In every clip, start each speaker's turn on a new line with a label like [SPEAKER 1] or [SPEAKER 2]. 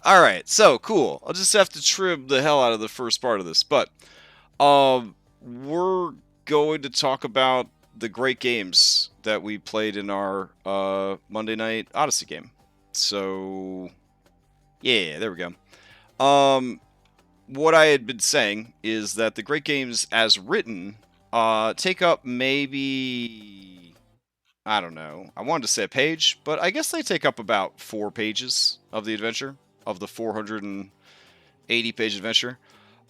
[SPEAKER 1] All right, so cool. I'll just have to trim the hell out of the first part of this, but we're going to talk about the great games that we played in our Monday night Odyssey game. So yeah, there we go. What I had been saying is that the great games as written take up maybe, I don't know. I wanted to say a page, but I guess they take up about 4 pages of the adventure, of the 480-page adventure.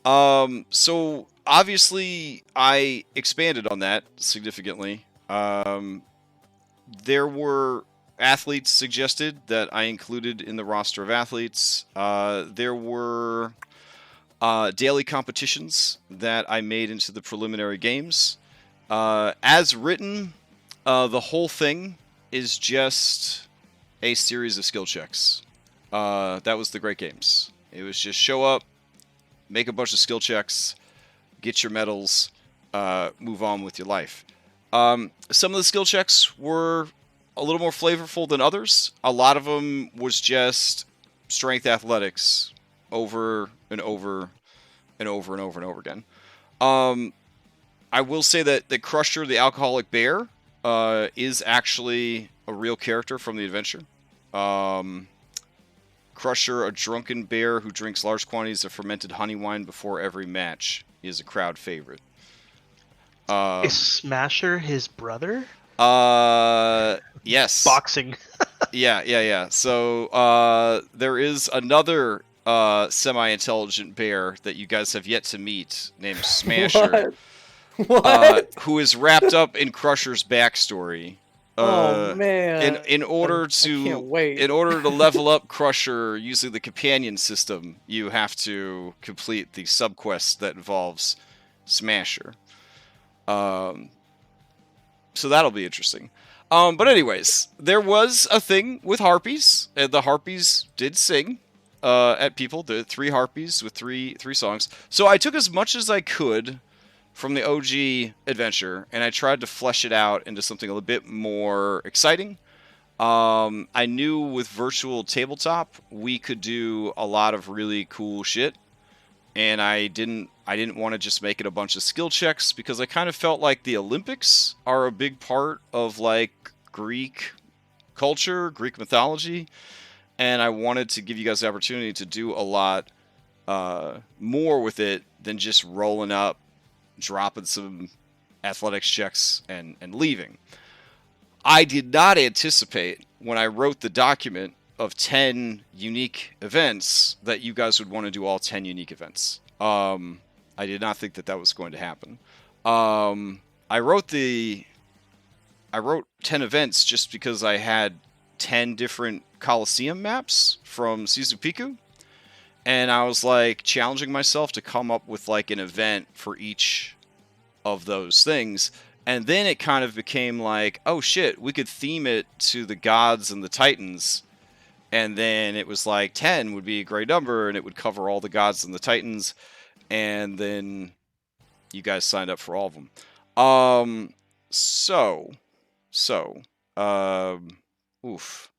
[SPEAKER 1] So obviously I expanded on that significantly. There were athletes suggested that I included in the roster of athletes. There were daily competitions that I made into the preliminary games. As written, the whole thing is just a series of skill checks. That was the Great Games. It was just show up, make a bunch of skill checks, get your medals, move on with your life. Some of the skill checks were a little more flavorful than others. A lot of them was just strength athletics over and over and over and over and over again. Um, I will say that Crusher, the alcoholic bear, is actually a real character from the adventure. Um, Crusher, a drunken bear who drinks large quantities of fermented honey wine before every match, is a crowd favorite.
[SPEAKER 2] Is
[SPEAKER 1] Um,
[SPEAKER 2] Smasher his brother?
[SPEAKER 1] yes.
[SPEAKER 2] Boxing.
[SPEAKER 1] Yeah. So, there is another semi-intelligent bear that you guys have yet to meet named Smasher,
[SPEAKER 3] What? What?
[SPEAKER 1] who is wrapped up in Crusher's backstory.
[SPEAKER 3] Oh
[SPEAKER 1] Uh,
[SPEAKER 3] man,
[SPEAKER 1] in order
[SPEAKER 3] I can't
[SPEAKER 1] to
[SPEAKER 3] wait.
[SPEAKER 1] level up Crusher using the companion system, you have to complete the subquest that involves Smasher. Um, so that'll be interesting. But anyways, there was a thing with harpies, and the harpies did sing at people. The 3 harpies with three songs. So I took as much as I could from the OG adventure, and I tried to flesh it out into something a little bit more exciting. I knew with virtual tabletop we could do a lot of really cool shit, and I didn't want to just make it a bunch of skill checks because I kind of felt like the Olympics are a big part of like Greek culture, Greek mythology, and I wanted to give you guys the opportunity to do a lot more with it than just rolling up, dropping some athletics checks, and leaving. I did not anticipate when I wrote the document of 10 unique events that you guys would want to do all 10 unique events. I did not think that that was going to happen. Um, I wrote the I wrote 10 events just because I had 10 different Coliseum maps from Sizupiku, and I was like challenging myself to come up with like an event for each of those things. And then it kind of became like, oh shit, we could theme it to the gods and the titans. And then it was like 10 would be a great number and it would cover all the gods and the titans. And then you guys signed up for all of them. Um, so, so, um, oof.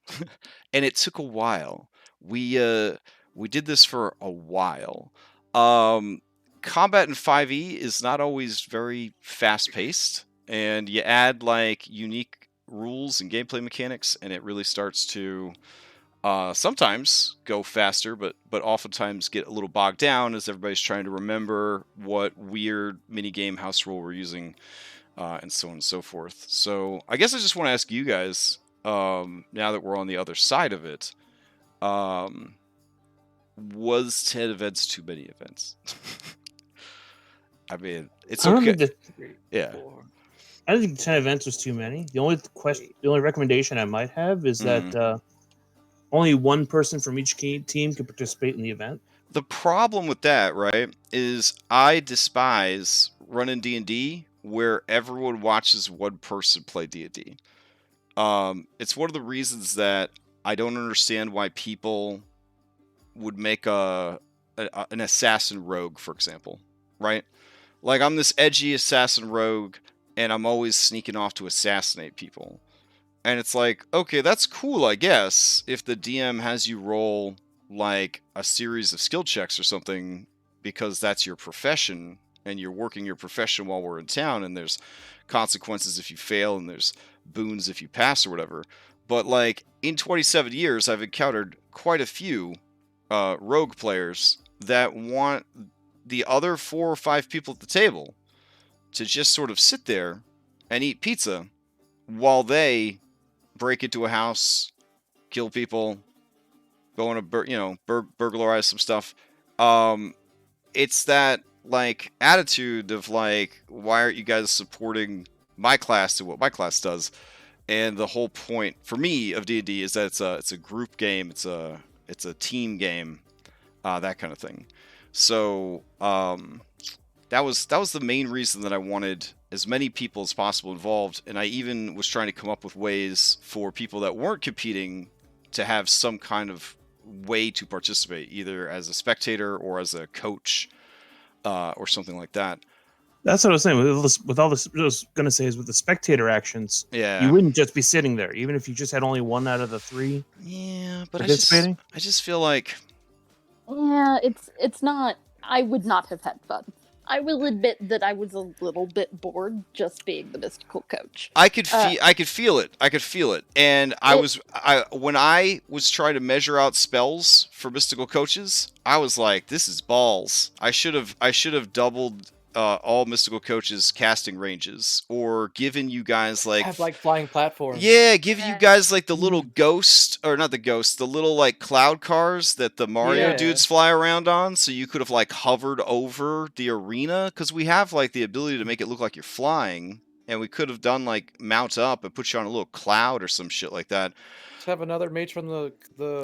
[SPEAKER 1] And it took a while. We did this for a while. Um, Combat in 5e is not always very fast paced, and you add like unique rules and gameplay mechanics, and it really starts to sometimes go faster, but oftentimes get a little bogged down as everybody's trying to remember what weird mini game house rule we're using, and so on and so forth. So I guess I just want to ask you guys, now that we're on the other side of it, um, was 10 events too many events? I mean, it's
[SPEAKER 3] I don't
[SPEAKER 1] okay.
[SPEAKER 3] think that.
[SPEAKER 1] Yeah.
[SPEAKER 3] I don't think 10 events was too many. The only recommendation I might have is
[SPEAKER 1] Mhm.
[SPEAKER 3] that only one person from each team can participate in the event.
[SPEAKER 1] The problem with that, right, is I despise running D&D where everyone watches one person play D&D. It's one of the reasons that I don't understand why people would make an assassin rogue, for example, right? Like I'm this edgy assassin rogue, and I'm always sneaking off to assassinate people. And it's like, okay, that's cool, I guess, if the DM has you roll like a series of skill checks or something because that's your profession and you're working your profession while we're in town, and there's consequences if you fail and there's boons if you pass or whatever. But like in 27 years, I've encountered quite a few rogue players that want the other 4 or 5 people at the table to just sort of sit there and eat pizza while they break into a house, kill people, go on a burglarize some stuff. It's that like attitude of like, why aren't you guys supporting my class to what my class does? And the whole point for me of D&D is that it's a group game, it's a team game, that kind of thing. So that was the main reason that I wanted as many people as possible involved, and I even was trying to come up with ways for people that weren't competing to have some kind of way to participate, either as a spectator or as a coach, or something like that.
[SPEAKER 3] That's what I was saying. With all this, what I was going to say is with the spectator actions,
[SPEAKER 1] Yeah.
[SPEAKER 3] you wouldn't just be sitting there, even if you just had only 1 out of the 3
[SPEAKER 1] Yeah, but
[SPEAKER 3] participating.
[SPEAKER 1] I just feel like,
[SPEAKER 4] yeah, it's not. I would not have had fun. I will admit that I was a little bit bored just being the mystical coach.
[SPEAKER 1] I could feel it. And when I was trying to measure out spells for mystical coaches, I was like, this is balls. I should have doubled all mystical coaches' casting ranges, or given you guys like
[SPEAKER 5] have like flying platforms.
[SPEAKER 1] Yeah, give you guys like the little ghost, or not the ghost, the little like cloud cars that the Mario
[SPEAKER 5] Yeah.
[SPEAKER 1] dudes fly around on, so you could have like hovered over the arena, because we have like the ability to make it look like you're flying, and we could have done like mount up and put you on a little cloud or some shit like that.
[SPEAKER 5] Just have another mage from the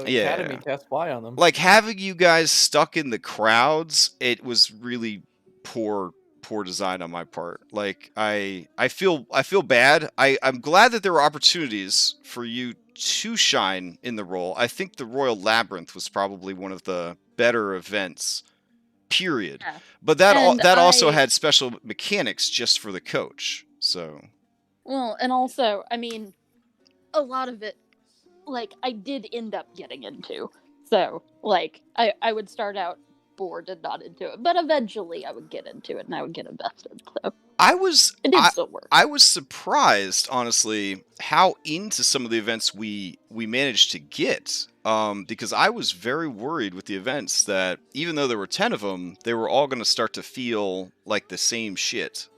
[SPEAKER 1] Yeah.
[SPEAKER 5] academy cast fly on them.
[SPEAKER 1] Like having you guys stuck in the crowds, it was really poor design on my part. Like I feel bad. I'm glad that there were opportunities for you to shine in the role. I think the Royal Labyrinth was probably one of the better events, period.
[SPEAKER 4] Yeah.
[SPEAKER 1] But that
[SPEAKER 4] And
[SPEAKER 1] also
[SPEAKER 4] I-
[SPEAKER 1] had special mechanics just for the coach. So
[SPEAKER 4] Well, and also, I mean, a lot of it, like, I did end up getting into. So, like, I would start out bored and not into it, but eventually I would get into it and I would get invested. So it did still work.
[SPEAKER 1] I was surprised, honestly, how into some of the events we managed to get. Because I was very worried with the events that even though there were 10 of them, they were all going to start to feel like the same shit,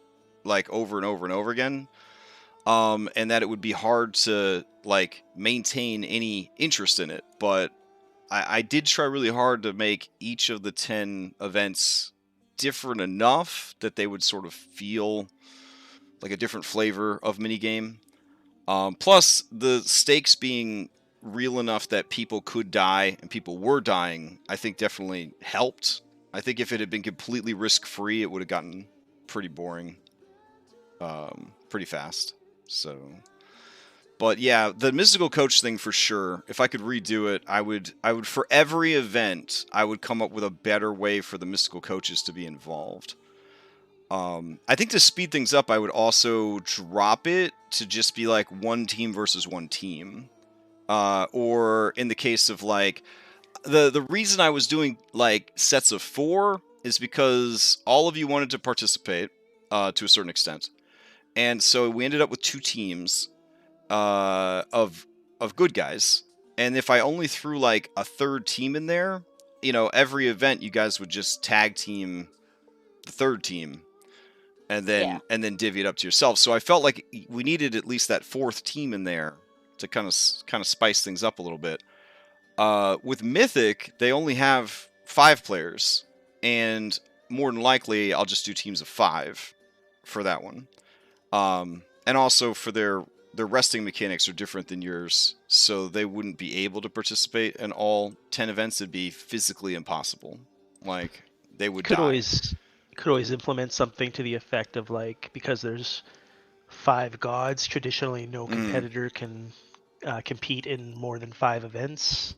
[SPEAKER 1] like over and over and over again. And that it would be hard to like maintain any interest in it. But I did try really hard to make each of the 10 events different enough that they would sort of feel like a different flavor of minigame. Plus, the stakes being real enough that people could die and people were dying, I think definitely helped. I think if it had been completely risk-free, it would have gotten pretty boring pretty fast. So... But yeah, the mystical coach thing for sure. If I could redo it, I would for every event, I would come up with a better way for the mystical coaches to be involved. I think to speed things up, I would also drop it to just be like one team versus one team. Or in the case of like the reason I was doing like sets of 4 is because all of you wanted to participate to a certain extent. And so we ended up with 2 teams of good guys, and if I only threw like a third team in there, you know, every event you guys would just tag team the third team, and then divvy it up to yourself. So I felt like we needed at least that 4th team in there to kind of spice things up a little bit. With Mythic, they only have 5 players, and more than likely I'll just do teams of 5 for that one. And also for their resting mechanics are different than yours, so they wouldn't be able to participate in all 10 events. It'd be physically impossible. Like, they would die.
[SPEAKER 2] Could always implement something to the effect of like, because there's 5 gods, traditionally no competitor can compete in more than 5 events.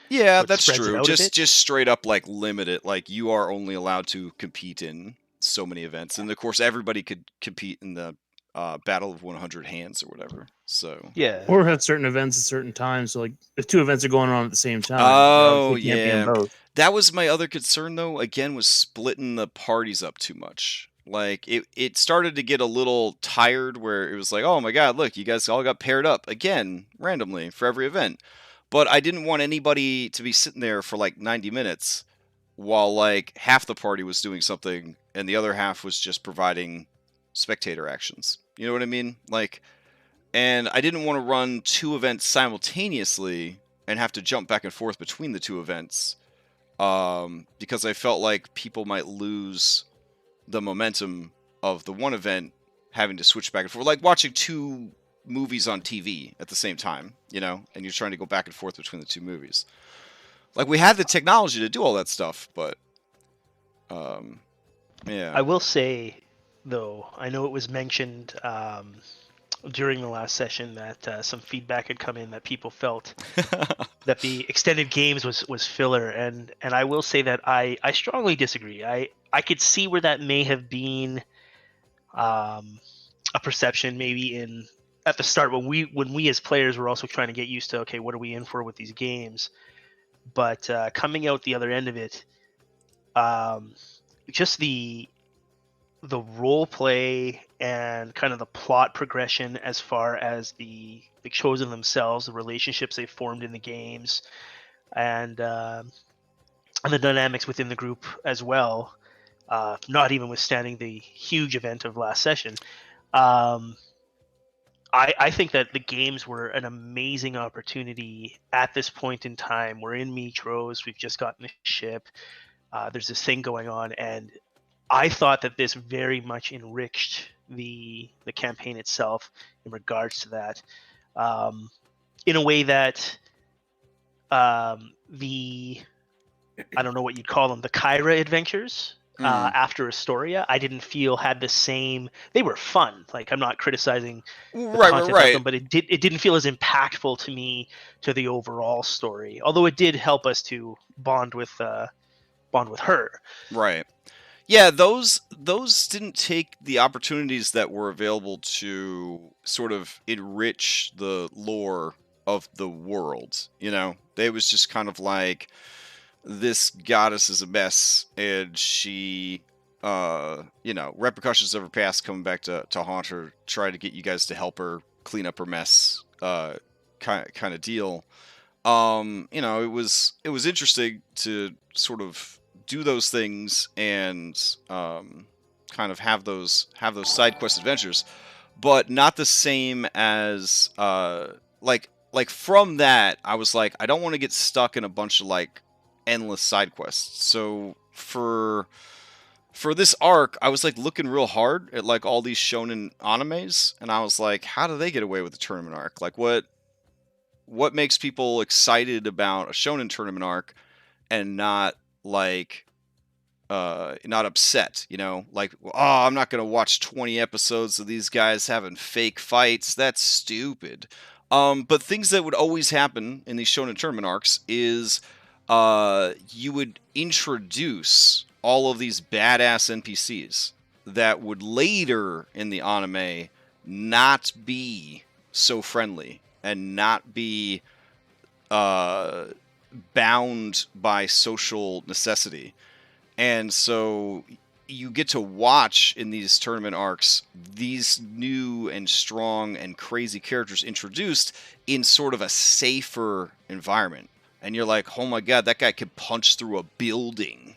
[SPEAKER 1] Yeah,
[SPEAKER 2] So it
[SPEAKER 1] that's
[SPEAKER 2] spreads it
[SPEAKER 1] true.
[SPEAKER 2] out a bit.
[SPEAKER 1] Just straight up like limit it. Like, you are only allowed to compete in so many events, and of course everybody could compete in the Battle of 100 Hands or whatever. So
[SPEAKER 2] Yeah.
[SPEAKER 3] Or have certain events at certain times. So like if 2 events are going on at the same time,
[SPEAKER 1] oh
[SPEAKER 3] you can't be in
[SPEAKER 1] yeah,
[SPEAKER 3] both.
[SPEAKER 1] that was my other concern though. Again, was splitting the parties up too much. Like it started to get a little tired where it was like, oh my god, look, you guys all got paired up again randomly for every event. But I didn't want anybody to be sitting there for like 90 minutes while like half the party was doing something and the other half was just providing spectator actions. You know what I mean? Like, and I didn't want to run 2 events simultaneously and have to jump back and forth between the 2 events, because I felt like people might lose the momentum of the one event having to switch back and forth, like watching 2 movies on TV at the same time, you know, and you're trying to go back and forth between the 2 movies. Like, we had the technology to do all that stuff, but yeah.
[SPEAKER 2] I will say, though, I know it was mentioned during the last session that some feedback had come in that people felt that the extended games was filler, and I will say that I strongly disagree. I could see where that may have been a perception, maybe at the start when we as players were also trying to get used to, okay, what are we in for with these games? But coming out the other end of it, just the role play and kind of the plot progression as far as the chosen themselves, the relationships they formed in the games, and the dynamics within the group as well. Not even withstanding the huge event of last session. I think that the games were an amazing opportunity at this point in time. We're in Mytros. We've just gotten the ship. There's this thing going on, and I thought that this very much enriched the campaign itself in regards to that, in a way that the I don't know what you'd call them, the Kyra adventures after Astoria, I didn't feel had the same. They were fun. Like, I'm not criticizing the content of them, but it didn't feel as impactful to me to the overall story. Although it did help us to bond with her.
[SPEAKER 1] Right. Yeah, those didn't take the opportunities that were available to sort of enrich the lore of the world, you know? It was just kind of like, this goddess is a mess, and she, you know, repercussions of her past coming back to haunt her, try to get you guys to help her clean up her mess, kind of deal. You know, it was interesting to sort of do those things and kind of have those side quest adventures, but not the same as like from that I was like, I don't want to get stuck in a bunch of like endless side quests. So for this arc, I was like looking real hard at like all these shonen animes, and I was like, how do they get away with the tournament arc? Like, what makes people excited about a shonen tournament arc and not like not upset, you know? Like, oh, I'm not going to watch 20 episodes of these guys having fake fights. That's stupid. But things that would always happen in these shonen tournament arcs is you would introduce all of these badass NPCs that would later in the anime not be so friendly and not be bound by social necessity. And so you get to watch in these tournament arcs these new and strong and crazy characters introduced in sort of a safer environment. And you're like, oh my god, that guy could punch through a building.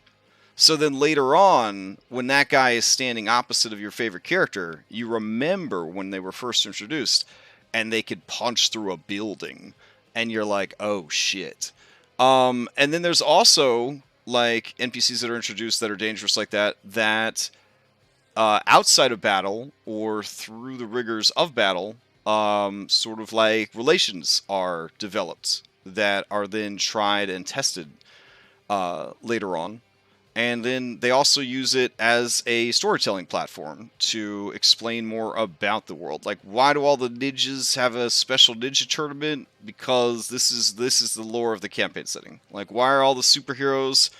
[SPEAKER 1] So then later on, when that guy is standing opposite of your favorite character, you remember when they were first introduced and they could punch through a building. And you're like, oh shit. And then there's also like NPCs that are introduced that are dangerous like that outside of battle or through the rigors of battle, sort of like relations are developed that are then tried and tested later on. And then they also use it as a storytelling platform to explain more about the world. Like, why do all the ninjas have a special ninja tournament? Because this is the lore of the campaign setting. Like, why are all the superheroes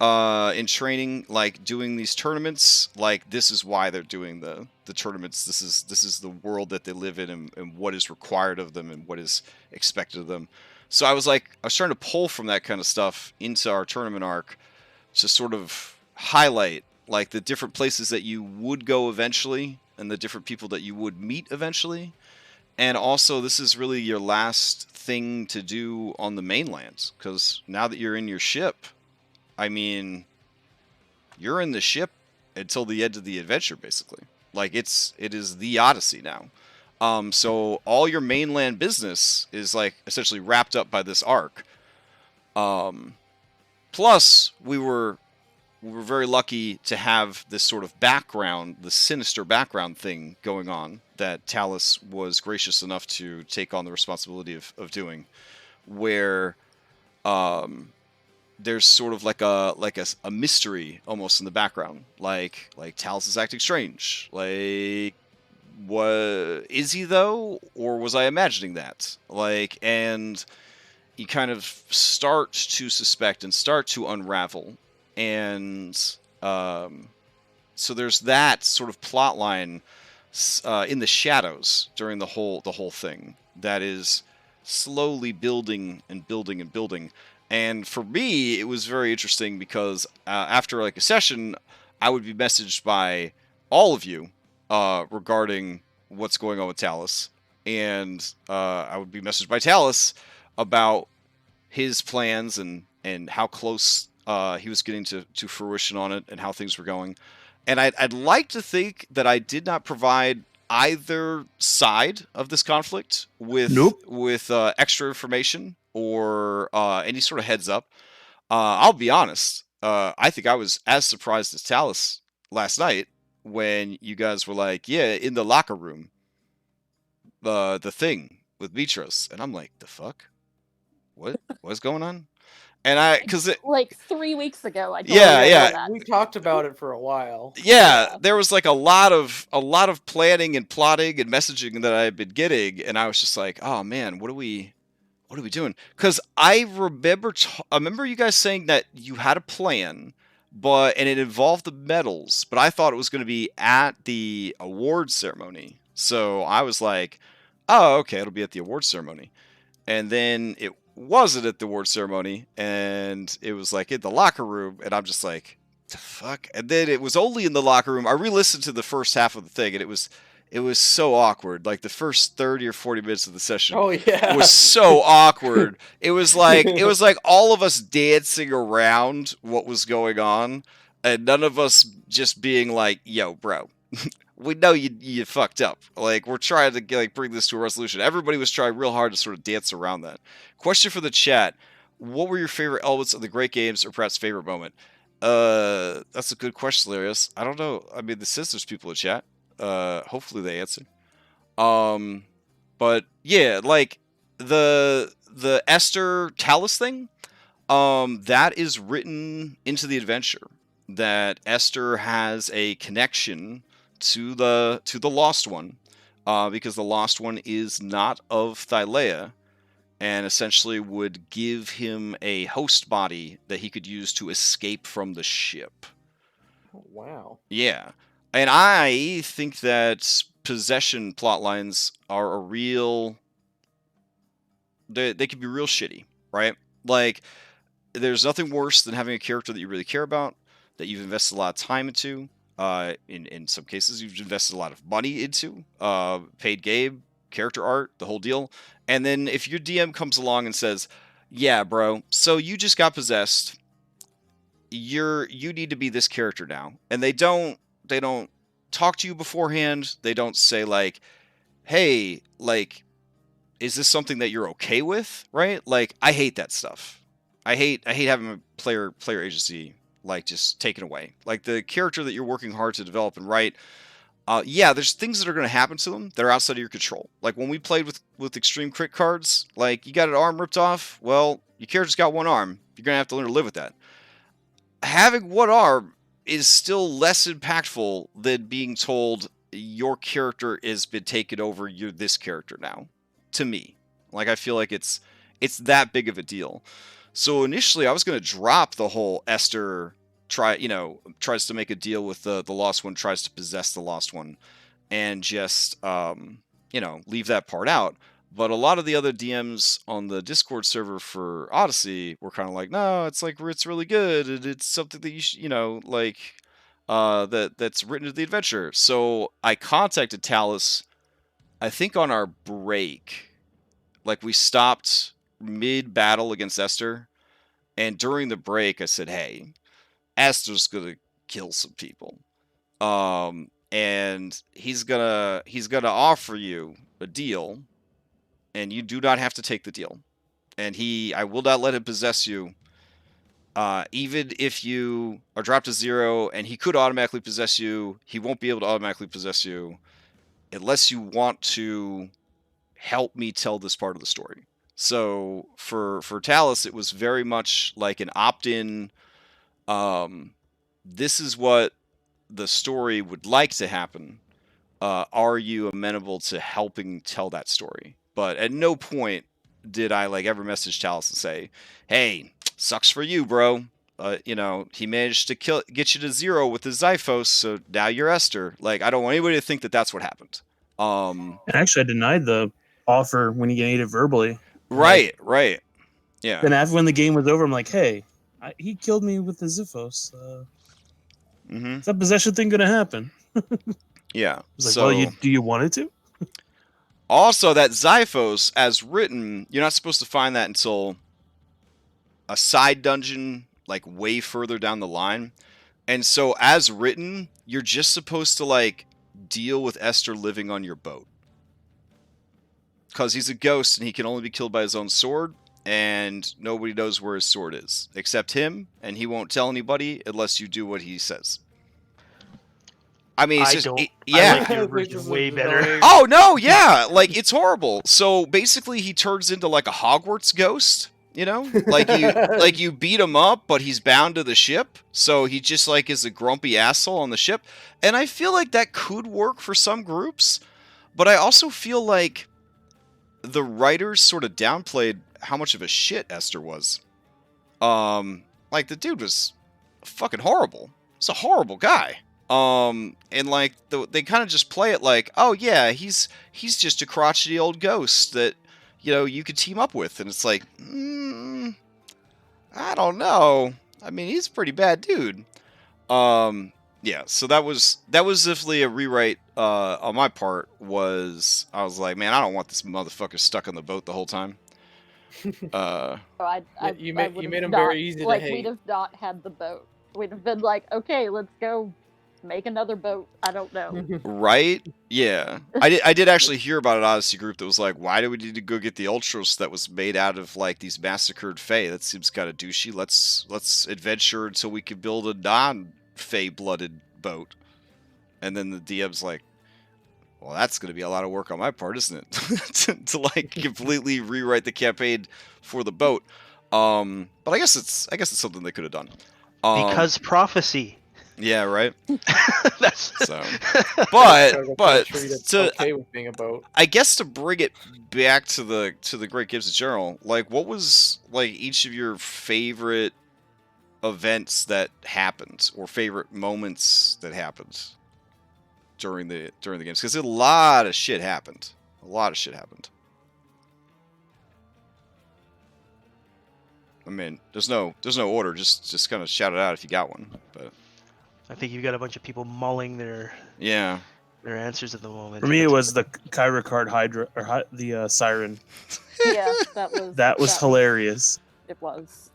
[SPEAKER 1] in training, like doing these tournaments. Like this is why they're doing the tournaments. This is the world that they live in, and what is required of them and what is expected of them. So I was trying to pull from that kind of stuff into our tournament arc to sort of highlight like the different places that you would go eventually and the different people that you would meet eventually. And also, this is really your last thing to do on the mainland, because now that you're in your ship, I mean, you're in the ship until the end of the adventure, basically. Like it is the Odyssey now. So all your mainland business is like essentially wrapped up by this arc. Plus, we were very lucky to have this sort of background, the sinister background thing going on that Talus was gracious enough to take on the responsibility of doing, where there's sort of like a mystery almost in the background, like Talus is acting strange. Like, what is he though, or was I imagining that? Like, and you kind of start to suspect and start to unravel. And so there's that sort of plot line in the shadows during the whole thing that is slowly building and building and building. And for me, it was very interesting because after like a session, I would be messaged by all of you regarding what's going on with Talus, and I would be messaged by Talus about his plans and how close he was getting to fruition on it and how things were going. And I'd like to think that I did not provide either side of this conflict with extra information or any sort of heads up. I'll be honest. I think I was as surprised as Talus last night when you guys were like, yeah, in the locker room, the thing with Mytros. And I'm like, the fuck? What's going on? And because
[SPEAKER 4] like 3 weeks ago, I told
[SPEAKER 1] yeah,
[SPEAKER 4] you
[SPEAKER 1] yeah,
[SPEAKER 4] that.
[SPEAKER 5] We talked about it for a while.
[SPEAKER 1] yeah, there was like a lot of planning and plotting and messaging that I had been getting, and I was just like, oh man, what are we doing? Because I remember you guys saying that you had a plan, and it involved the medals, but I thought it was going to be at the award ceremony. So I was like, oh, okay, it'll be at the award ceremony. And then it wasn't at the award ceremony, and it was like in the locker room, and I'm just like, the fuck? And then it was only in the locker room. I re-listened to the first half of the thing, and it was so awkward. Like the first 30 or 40 minutes of the session was so awkward. It was like all of us dancing around what was going on, and none of us just being like, yo, bro. We know you fucked up. Like, we're trying to bring this to a resolution. Everybody was trying real hard to sort of dance around that. Question for the chat: what were your favorite elements of the Great Games, or perhaps favorite moment? That's a good question, Larius. I don't know. I mean, the sisters people in chat. Hopefully they answer. But yeah, like the Esther Talus thing. That is written into the adventure. That Esther has a connection to the Lost One, because the Lost One is not of Thylea, and essentially would give him a host body that he could use to escape from the ship.
[SPEAKER 5] Oh, wow.
[SPEAKER 1] Yeah, and I think that possession plotlines are a real. They can be real shitty, right? Like, there's nothing worse than having a character that you really care about, that you've invested a lot of time into. In some cases, you've invested a lot of money into, paid game, character art, the whole deal. And then if your DM comes along and says, yeah, bro, so you just got possessed, you need to be this character now. And they don't talk to you beforehand. They don't say like, hey, like, is this something that you're okay with? Right? Like, I hate that stuff. I hate having a player agency like just taken away. Like, the character that you're working hard to develop and write, yeah, there's things that are going to happen to them that are outside of your control. Like when we played with extreme crit cards, like you got an arm ripped off, well, your character's got one arm. You're going to have to learn to live with that. Having one arm is still less impactful than being told your character has been taken over, you're this character now. To me. Like, I feel like it's that big of a deal. So initially, I was going to drop the whole Esther tries to make a deal with the lost one, tries to possess the lost one, and just leave that part out. But a lot of the other DMs on the Discord server for Odyssey were kind of like, no, it's like it's really good. It's something that you should, that's written into the adventure. So I contacted Talus, I think on our break. Like we stopped mid battle against Esther, and during the break I said, hey, Esther's gonna kill some people. And he's gonna offer you a deal, and you do not have to take the deal. And I will not let him possess you. Even if you are dropped to 0 and he could automatically possess you, he won't be able to automatically possess you unless you want to help me tell this part of the story. So for Talus, it was very much like an opt-in. This is what the story would like to happen. Are you amenable to helping tell that story? But at no point did I ever message Talus and say, hey, sucks for you, bro. He managed to get you to 0 with the Xiphos, so now you're Esther. I don't want anybody to think that that's what happened.
[SPEAKER 3] And actually, I denied the offer when he made it verbally.
[SPEAKER 1] Right. Yeah.
[SPEAKER 3] Then after when the game was over, I'm like, hey, he killed me with the Xiphos. Is that possession thing gonna happen?
[SPEAKER 1] Yeah.
[SPEAKER 3] I was like, well, do you want it to?
[SPEAKER 1] Also, that Xiphos, as written, you're not supposed to find that until a side dungeon, way further down the line. And so, as written, you're just supposed to, deal with Esther living on your boat. Because he's a ghost and he can only be killed by his own sword, and nobody knows where his sword is, except him, and he won't tell anybody unless you do what he says. I mean, it's
[SPEAKER 2] I like the original way better.
[SPEAKER 1] Oh, no, yeah. It's horrible. So, basically, he turns into, a Hogwarts ghost, you beat him up, but he's bound to the ship, so he just, is a grumpy asshole on the ship. And I feel like that could work for some groups, but I also feel like the writers sort of downplayed how much of a shit Esther was. The dude was fucking horrible. He's a horrible guy. And they kind of just play it oh yeah, he's just a crotchety old ghost that, you could team up with, and it's I don't know. I mean, he's a pretty bad dude. Yeah, so that was definitely a rewrite on my part. I was like, man, I don't want this motherfucker stuck on the boat the whole time.
[SPEAKER 5] You made him very easy to hate.
[SPEAKER 4] We'd have not had the boat. We'd have been like, okay, let's go make another boat. I don't know.
[SPEAKER 1] Right? Yeah. I did actually hear about an Odyssey group that was like, why do we need to go get the Ultros that was made out of these massacred Fae? That seems kind of douchey. Let's adventure until we can build a non-Fae blooded boat. And then the DM's like, well, that's going to be a lot of work on my part, isn't it? to completely rewrite the campaign for the boat. But I guess it's something they could have done.
[SPEAKER 2] Because prophecy.
[SPEAKER 1] Yeah, right.
[SPEAKER 2] That's
[SPEAKER 1] so. But
[SPEAKER 5] okay with being a boat.
[SPEAKER 1] I guess to bring it back to the Great Games in general, what was each of your favorite events that happened, or favorite moments that happened during the games? Because a lot of shit happened. I mean, there's no order. Just kind of shout it out if you got one. But
[SPEAKER 2] I think you've got a bunch of people mulling their answers at the moment.
[SPEAKER 3] For me, it was the Kyra card Hydra or the Siren.
[SPEAKER 4] Yeah, that was
[SPEAKER 3] hilarious.
[SPEAKER 4] It was.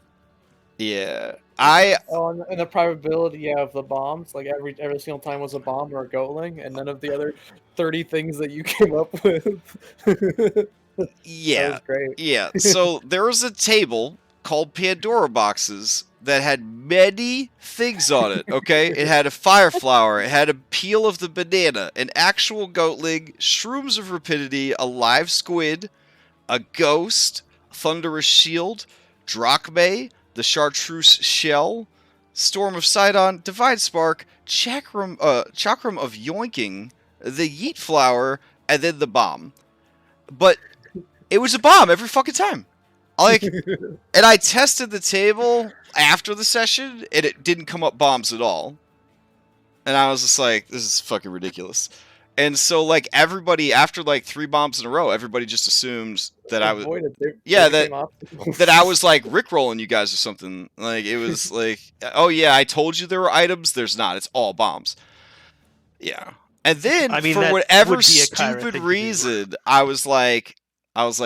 [SPEAKER 1] Yeah,
[SPEAKER 5] and the probability of the bombs, every single time was a bomb or a goatling, and none of the other 30 things that you came up with.
[SPEAKER 1] Yeah,
[SPEAKER 5] that was great.
[SPEAKER 1] Yeah. So there was a table called Pandora boxes that had many things on it. Okay, it had a fire flower, it had a peel of the banana, an actual goatling, shrooms of rapidity, a live squid, a ghost, thunderous shield, drachme, the chartreuse shell, storm of Sidon, divine spark, chakram of yoinking, the yeet flower, and then the bomb. But it was a bomb every fucking time. Like, and I tested the table after the session, and it didn't come up bombs at all. And I was just like, this is fucking ridiculous. And so, like, everybody, after like 3 bombs in a row, everybody just assumed that I was, that I was like rickrolling you guys or something. Like, it was like, oh yeah, I told you there were items. There's not. It's all bombs. Yeah. And then,
[SPEAKER 2] I mean,
[SPEAKER 1] for
[SPEAKER 2] that
[SPEAKER 1] whatever
[SPEAKER 2] would be a Kyra
[SPEAKER 1] stupid
[SPEAKER 2] thing to do.
[SPEAKER 1] reason, I was like,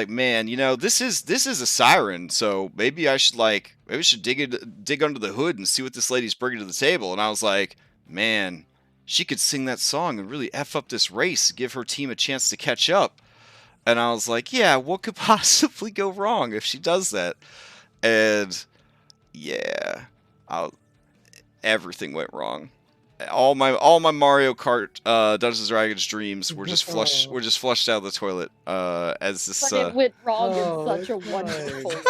[SPEAKER 1] man, you know, this is a siren, so maybe I should dig under the hood and see what this lady's bringing to the table. And I was like, man, she could sing that song and really F up this race, give her team a chance to catch up. And I was like, yeah, what could possibly go wrong if she does that? And yeah, everything went wrong. All my Mario Kart Dungeons and Dragons dreams were just flushed out of the toilet as this.
[SPEAKER 4] But it went wrong in such a
[SPEAKER 5] it's
[SPEAKER 4] wonderful
[SPEAKER 5] fine.
[SPEAKER 4] way.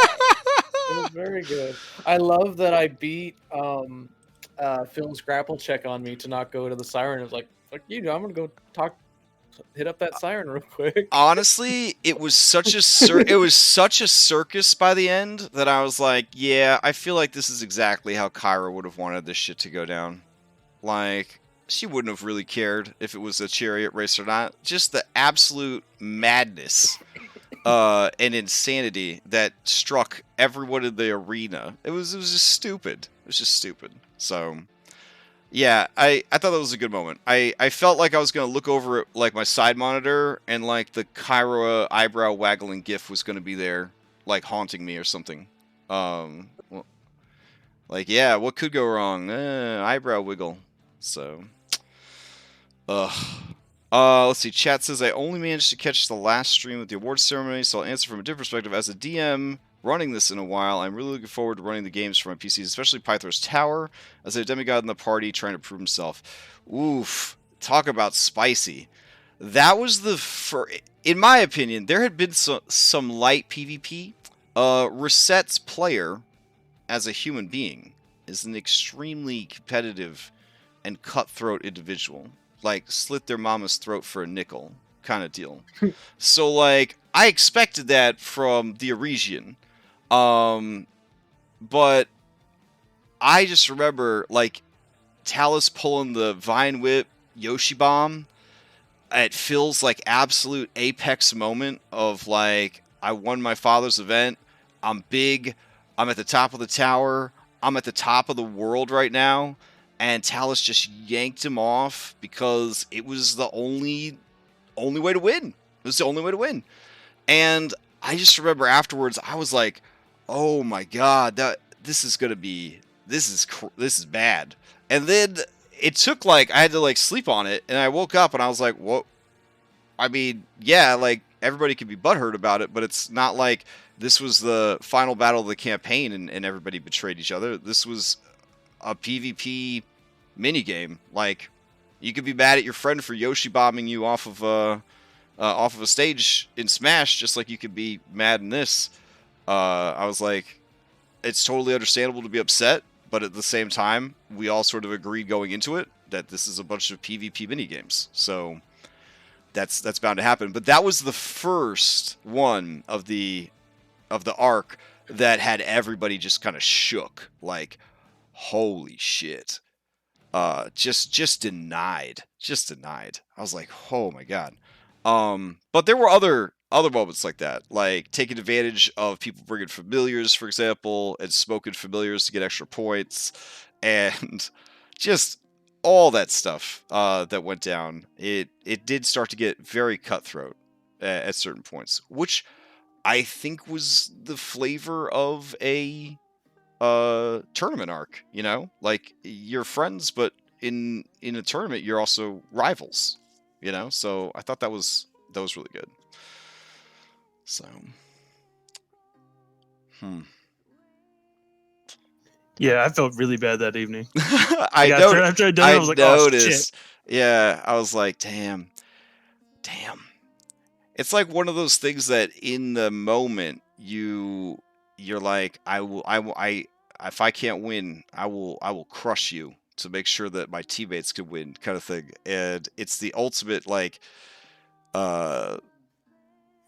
[SPEAKER 5] It was very good. I love that I beat Phil's grapple check on me to not go to the siren. I was like, fuck you, I'm gonna go hit up that siren real quick.
[SPEAKER 1] Honestly, it was such a circus by the end that I was like, yeah, I feel like this is exactly how Kyra would have wanted this shit to go down. Like, she wouldn't have really cared if it was a chariot race or not. Just the absolute madness and insanity that struck everyone in the arena. It was just stupid. It was just stupid. So, yeah, I thought that was a good moment. I felt like I was going to look over at, like, my side monitor, and, like, the Kyra eyebrow waggling gif was going to be there, like, haunting me or something. Like, yeah, what could go wrong? Eyebrow wiggle. So, let's see. Chat says, I only managed to catch the last stream of the awards ceremony, so I'll answer from a different perspective. As a DM running this in a while, I'm really looking forward to running the games for my PCs, especially Pythor's Tower, as a demigod in the party trying to prove himself. Oof. Talk about spicy. That was in my opinion, there had been some light PvP. Reset's player, as a human being, is an extremely competitive and cutthroat individual. Like, slit their mama's throat for a nickel kind of deal. So, like, I expected that from the Arisian. But I just remember, like, Talus pulling the Vine Whip Yoshi Bomb. It feels like absolute apex moment of, like, I won my father's event. I'm big. I'm at the top of the tower. I'm at the top of the world right now. And Talus just yanked him off because it was the only way to win. It was the only way to win. And I just remember afterwards, I was like, oh my god, this is bad. And then it took, like, I had to, like, sleep on it, and I woke up and I was like, what? I mean, yeah, like, everybody could be butthurt about it, but it's not like this was the final battle of the campaign and everybody betrayed each other. This was a PvP minigame. Like, you could be mad at your friend for Yoshi bombing you off of a stage in Smash, just like you could be mad in this. I was like, it's totally understandable to be upset, but at the same time, we all sort of agreed going into it that this is a bunch of PvP minigames. So that's bound to happen. But that was the first one of the arc that had everybody just kind of shook. Like, holy shit. Just denied. I was like, oh my god. But there were other moments like that, like taking advantage of people bringing familiars, for example, and smoking familiars to get extra points, and just all that stuff that went down. It did start to get very cutthroat at certain points, which I think was the flavor of a tournament arc. You know, like, you're friends, but in a tournament you're also rivals. You know, so I thought that was really good. So,
[SPEAKER 3] Yeah, I felt really bad that evening.
[SPEAKER 1] After I done it, I was like, noticed. Oh, shit. Yeah, I was like, damn. It's like one of those things that in the moment you're like, if I can't win, I will crush you to make sure that my teammates can win, kind of thing. And it's the ultimate, like,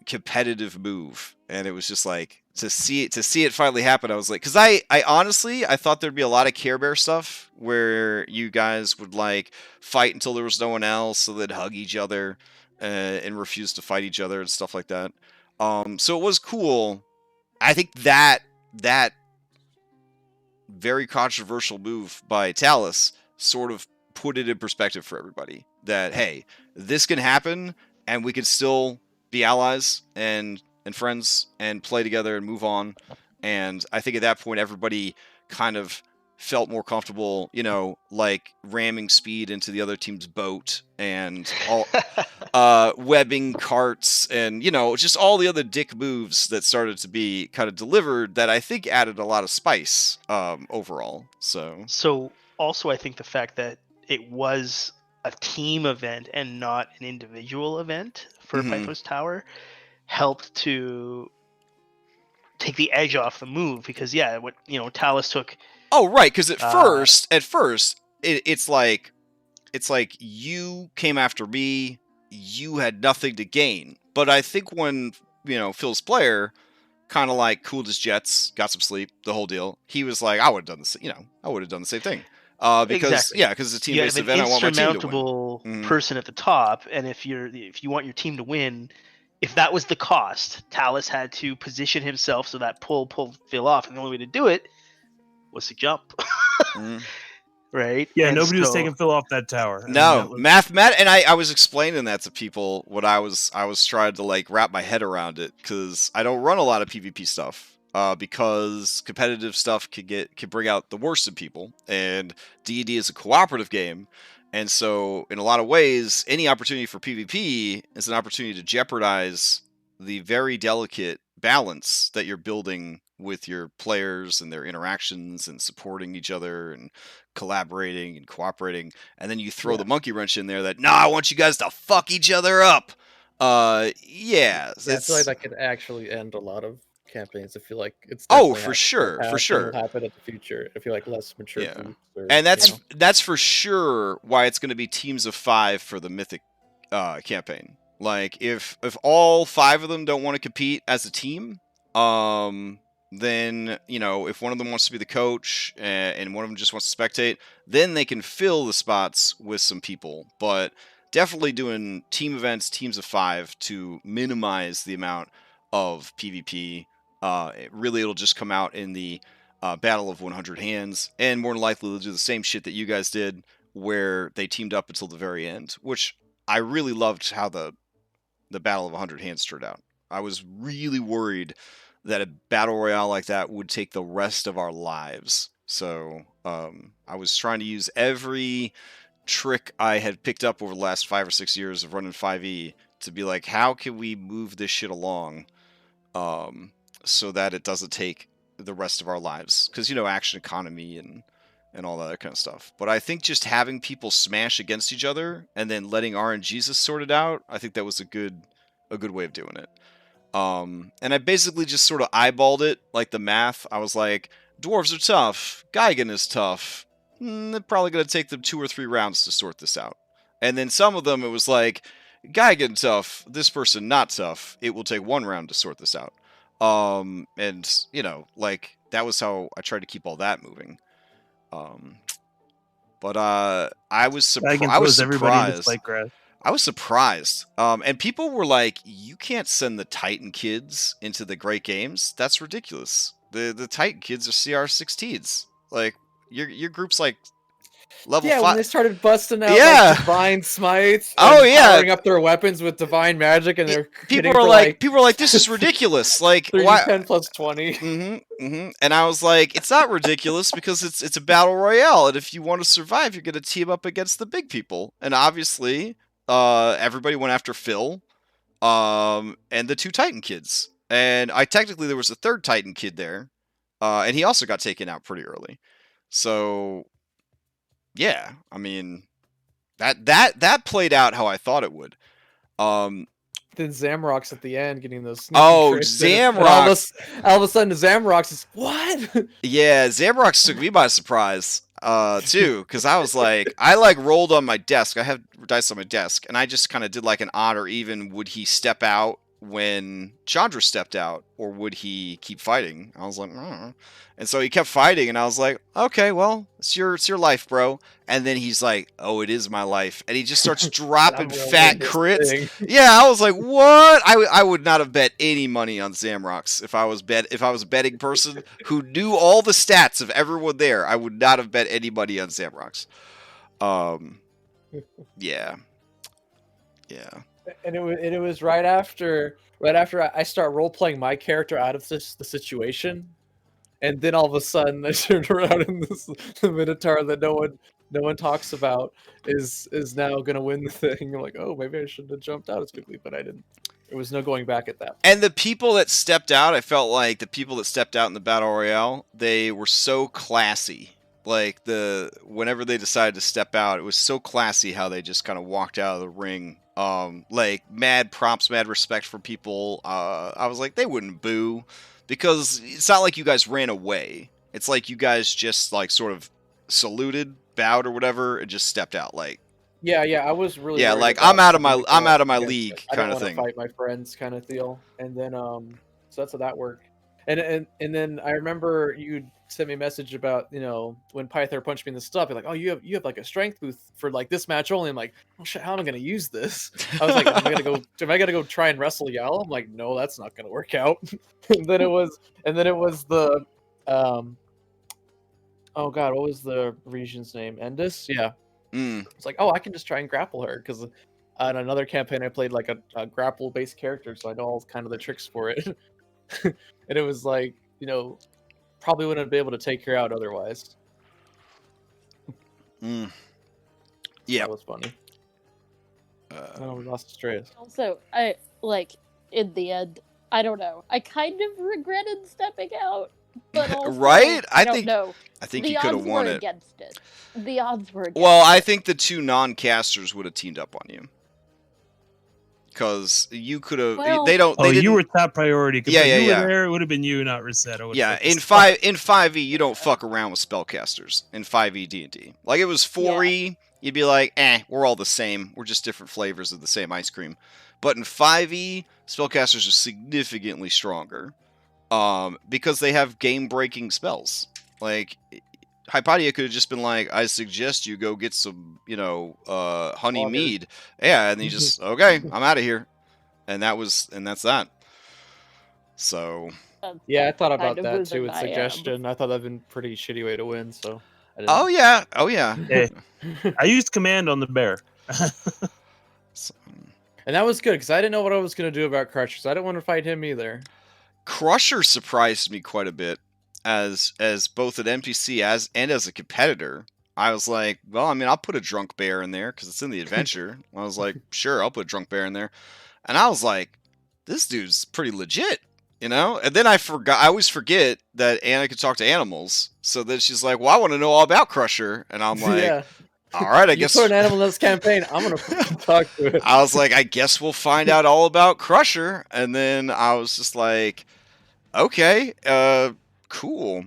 [SPEAKER 1] competitive move, and it was just like to see it finally happen. I was like, because I honestly I thought there'd be a lot of Care Bear stuff where you guys would like fight until there was no one else, so they'd hug each other and refuse to fight each other and stuff like that. So it was cool. I think that very controversial move by Talus sort of put it in perspective for everybody that, hey, this can happen and we can still be allies and friends and play together and move on. And I think at that point everybody kind of felt more comfortable, you know, like ramming speed into the other team's boat and all webbing carts and, you know, just all the other dick moves that started to be kind of delivered that I think added a lot of spice overall. So
[SPEAKER 2] also I think the fact that it was a team event and not an individual event for Pythos Tower helped to take the edge off the move, because what Talus took.
[SPEAKER 1] Oh right, because at first it's like you came after me, you had nothing to gain. But I think when Phil's player kind of like cooled his jets, got some sleep, the whole deal, he was like, I would have done this. I would have done the same thing. Because because it's a team-based event, I want my team to win.
[SPEAKER 2] Insurmountable person at the top, and if you want your team to win, if that was the cost, Talus had to position himself so that pull Phil off, and the only way to do it was to jump. Right?
[SPEAKER 3] Yeah,
[SPEAKER 2] and
[SPEAKER 3] nobody was taking Phil off that tower.
[SPEAKER 1] No, mathematic, and I was explaining that to people when I was trying to like wrap my head around it, because I don't run a lot of PvP stuff. Because competitive stuff can bring out the worst in people, and D&D is a cooperative game, and so in a lot of ways, any opportunity for PvP is an opportunity to jeopardize the very delicate balance that you're building with your players and their interactions and supporting each other and collaborating and cooperating, and then you throw the monkey wrench in there that, no, I want you guys to fuck each other up.
[SPEAKER 5] I feel like that could actually end a lot of campaigns. I feel like it's
[SPEAKER 1] for sure
[SPEAKER 5] will happen in the future. I feel like less mature groups
[SPEAKER 1] and that's for sure why it's going to be teams of 5 for the Mythic campaign. Like if all 5 of them don't want to compete as a team, then if one of them wants to be the coach and one of them just wants to spectate, then they can fill the spots with some people. But definitely doing team events, teams of 5, to minimize the amount of PvP. It'll just come out in the Battle of 100 Hands, and more than likely they'll do the same shit that you guys did, where they teamed up until the very end, which I really loved how the Battle of 100 Hands turned out. I was really worried that a battle royale like that would take the rest of our lives. So I was trying to use every trick I had picked up over the last 5 or 6 years of running 5e to be like, how can we move this shit along so that it doesn't take the rest of our lives? Because, action economy and all that other kind of stuff. But I think just having people smash against each other and then letting RNGs sort it out, I think that was a good way of doing it. And I basically just sort of eyeballed it, like the math. I was like, dwarves are tough, Geigen is tough. They're probably going to take them 2 or 3 rounds to sort this out. And then some of them, it was like, Geigen tough, this person not tough. It will take 1 round to sort this out. And that was how I tried to keep all that moving. But I was surprised. I was surprised. And people were like, you can't send the Titan kids into the Great Games. That's ridiculous. The Titan kids are CR16s. Like, your group's like level 5.
[SPEAKER 5] When they started busting out like divine smites, powering up their weapons with divine magic, and they're
[SPEAKER 1] people were like, this is ridiculous. Like,
[SPEAKER 5] 10 plus 20.
[SPEAKER 1] And I was like, it's not ridiculous because it's a battle royale, and if you want to survive, you're going to team up against the big people. And obviously, everybody went after Phil, and the 2 Titan kids. And technically there was a 3rd Titan kid there, and he also got taken out pretty early. So, yeah, I mean, that played out how I thought it would.
[SPEAKER 5] Then Zamrox at the end getting those.
[SPEAKER 1] Zamrox!
[SPEAKER 5] All of a sudden, Zamrox is what?
[SPEAKER 1] Yeah, Zamrox took me by surprise, too, because I was like, I rolled on my desk. I have dice on my desk, and I just kind of did like an odd or even. Would he step out when Chandra stepped out, or would he keep fighting? I was like, and so he kept fighting, and I was like, okay, well, it's your life, bro. And then he's like, oh, it is my life, and he just starts dropping fat crits. Yeah, I was like, what? I would not have bet any money on Zamrox if I was a betting person who knew all the stats of everyone there. I would not have bet any money on Zamrox. Yeah.
[SPEAKER 5] And it was right after I start role playing my character out of the situation, and then all of a sudden I turned around and the Minotaur that no one talks about is now gonna win the thing. I'm like, oh, maybe I shouldn't have jumped out as quickly, but I didn't. There was no going back at that point.
[SPEAKER 1] And the people that stepped out, I felt like the people that stepped out in the Battle Royale, they were so classy. Like whenever they decided to step out, it was so classy how they just kind of walked out of the ring. Like mad props, mad respect for people. I was like, they wouldn't boo, because it's not like you guys ran away. It's like you guys just like sort of saluted, bowed or whatever, and just stepped out. Like,
[SPEAKER 5] yeah, I was really
[SPEAKER 1] like I'm out of my league kind of thing.
[SPEAKER 5] I don't want to fight my friends kind of deal. And then so that's how that worked. And then I remember you sent me a message about, when Pythor punched me in the stomach, you're like, oh, you have like a strength boost for like this match only. I'm like, oh shit, how am I gonna use this? I was like, am I gonna go try and wrestle Yal? I'm like, no, that's not gonna work out. and then it was the oh god, what was the region's name? Endus? Yeah. It's like, oh, I can just try and grapple her, because on another campaign I played like a grapple based character, so I know all kind of the tricks for it. And it was like, probably wouldn't be able to take her out otherwise.
[SPEAKER 1] Yeah,
[SPEAKER 5] that was funny. We lost Astreus.
[SPEAKER 4] Also, I in the end, I don't know. I kind of regretted stepping out, but also,
[SPEAKER 1] right? I think you could have won it.
[SPEAKER 4] Against it. The odds were against
[SPEAKER 1] Well, I think the two non-casters would have teamed up on you. Because you could have,
[SPEAKER 3] you were top priority.
[SPEAKER 1] Yeah.
[SPEAKER 3] There, it would have been you, not Rosetta.
[SPEAKER 1] Yeah, in 5e, you don't fuck around with spellcasters in 5e D&D. Like, it was 4e, you'd be like, we're all the same. We're just different flavors of the same ice cream. But in 5e, spellcasters are significantly stronger, because they have game-breaking spells. Like, Hypatia could have just been like, I suggest you go get some, honey mead. Yeah, and he just, okay, I'm out of here. And that's that. So.
[SPEAKER 5] Yeah, I thought about that too with suggestion. I thought that'd been a pretty shitty way to win, so.
[SPEAKER 1] Oh yeah.
[SPEAKER 3] Hey, I used command on the bear.
[SPEAKER 5] And that was good, because I didn't know what I was going to do about Crusher, so I didn't want to fight him either.
[SPEAKER 1] Crusher surprised me quite a bit. As both an NPC and as a competitor. I was like, well, I mean, I'll put a drunk bear in there because it's in the adventure. I was like, sure, I'll put a drunk bear in there. And I was like, this dude's pretty legit, And then I always forget that Anna could talk to animals. So then she's like, well, I want to know all about Crusher. And I'm like, yeah. All right, I guess.
[SPEAKER 5] You put an animal in this campaign, I'm going to talk to it.
[SPEAKER 1] I was like, I guess we'll find out all about Crusher. And then I was just like, okay, cool.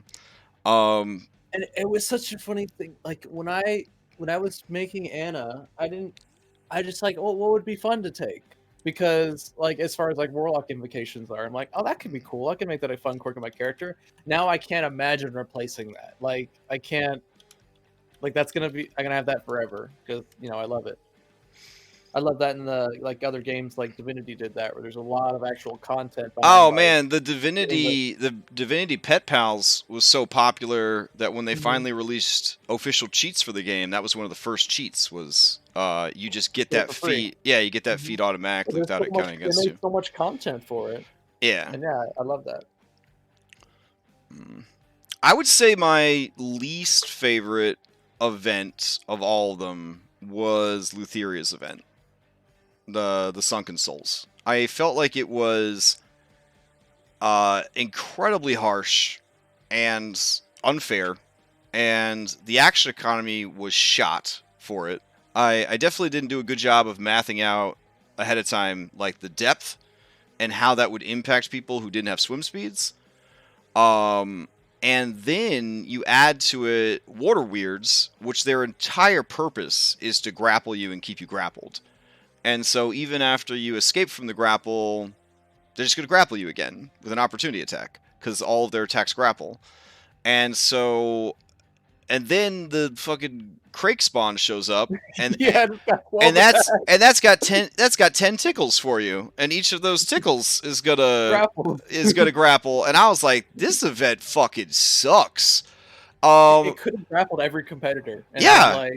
[SPEAKER 5] And it was such a funny thing. Like when I was making Anna, I just like, oh, what would be fun to take? Because like as far as like warlock invocations are, I'm like, oh, that could be cool. I can make that a fun quirk of my character. Now I can't imagine replacing that. Like I can't. Like I'm gonna have that forever because I love it. I love that in the like other games like Divinity did that where there's a lot of actual content.
[SPEAKER 1] Oh man, the Divinity Pet Pals was so popular that when they finally released official cheats for the game, that was one of the first cheats. Was you just get that feat? Yeah, you get that feat automatically without it counting against you.
[SPEAKER 5] They made so much content for it.
[SPEAKER 1] Yeah,
[SPEAKER 5] and yeah, I love that.
[SPEAKER 1] I would say my least favorite event of all of them was Lutheria's event. The Sunken Souls. I felt like it was incredibly harsh and unfair, and the action economy was shot for it. I definitely didn't do a good job of mathing out ahead of time like the depth and how that would impact people who didn't have swim speeds. And then you add to it water weirds, which their entire purpose is to grapple you and keep you grappled. And so even after you escape from the grapple, they're just going to grapple you again with an opportunity attack because all of their attacks grapple. And so, and then the fucking Crake spawn shows up, and
[SPEAKER 5] Yeah, it's got 12
[SPEAKER 1] that's got 10 tickles for you, and each of those tickles is gonna grapple. And I was like, this event fucking sucks.
[SPEAKER 5] It could have grappled every competitor. And
[SPEAKER 1] yeah.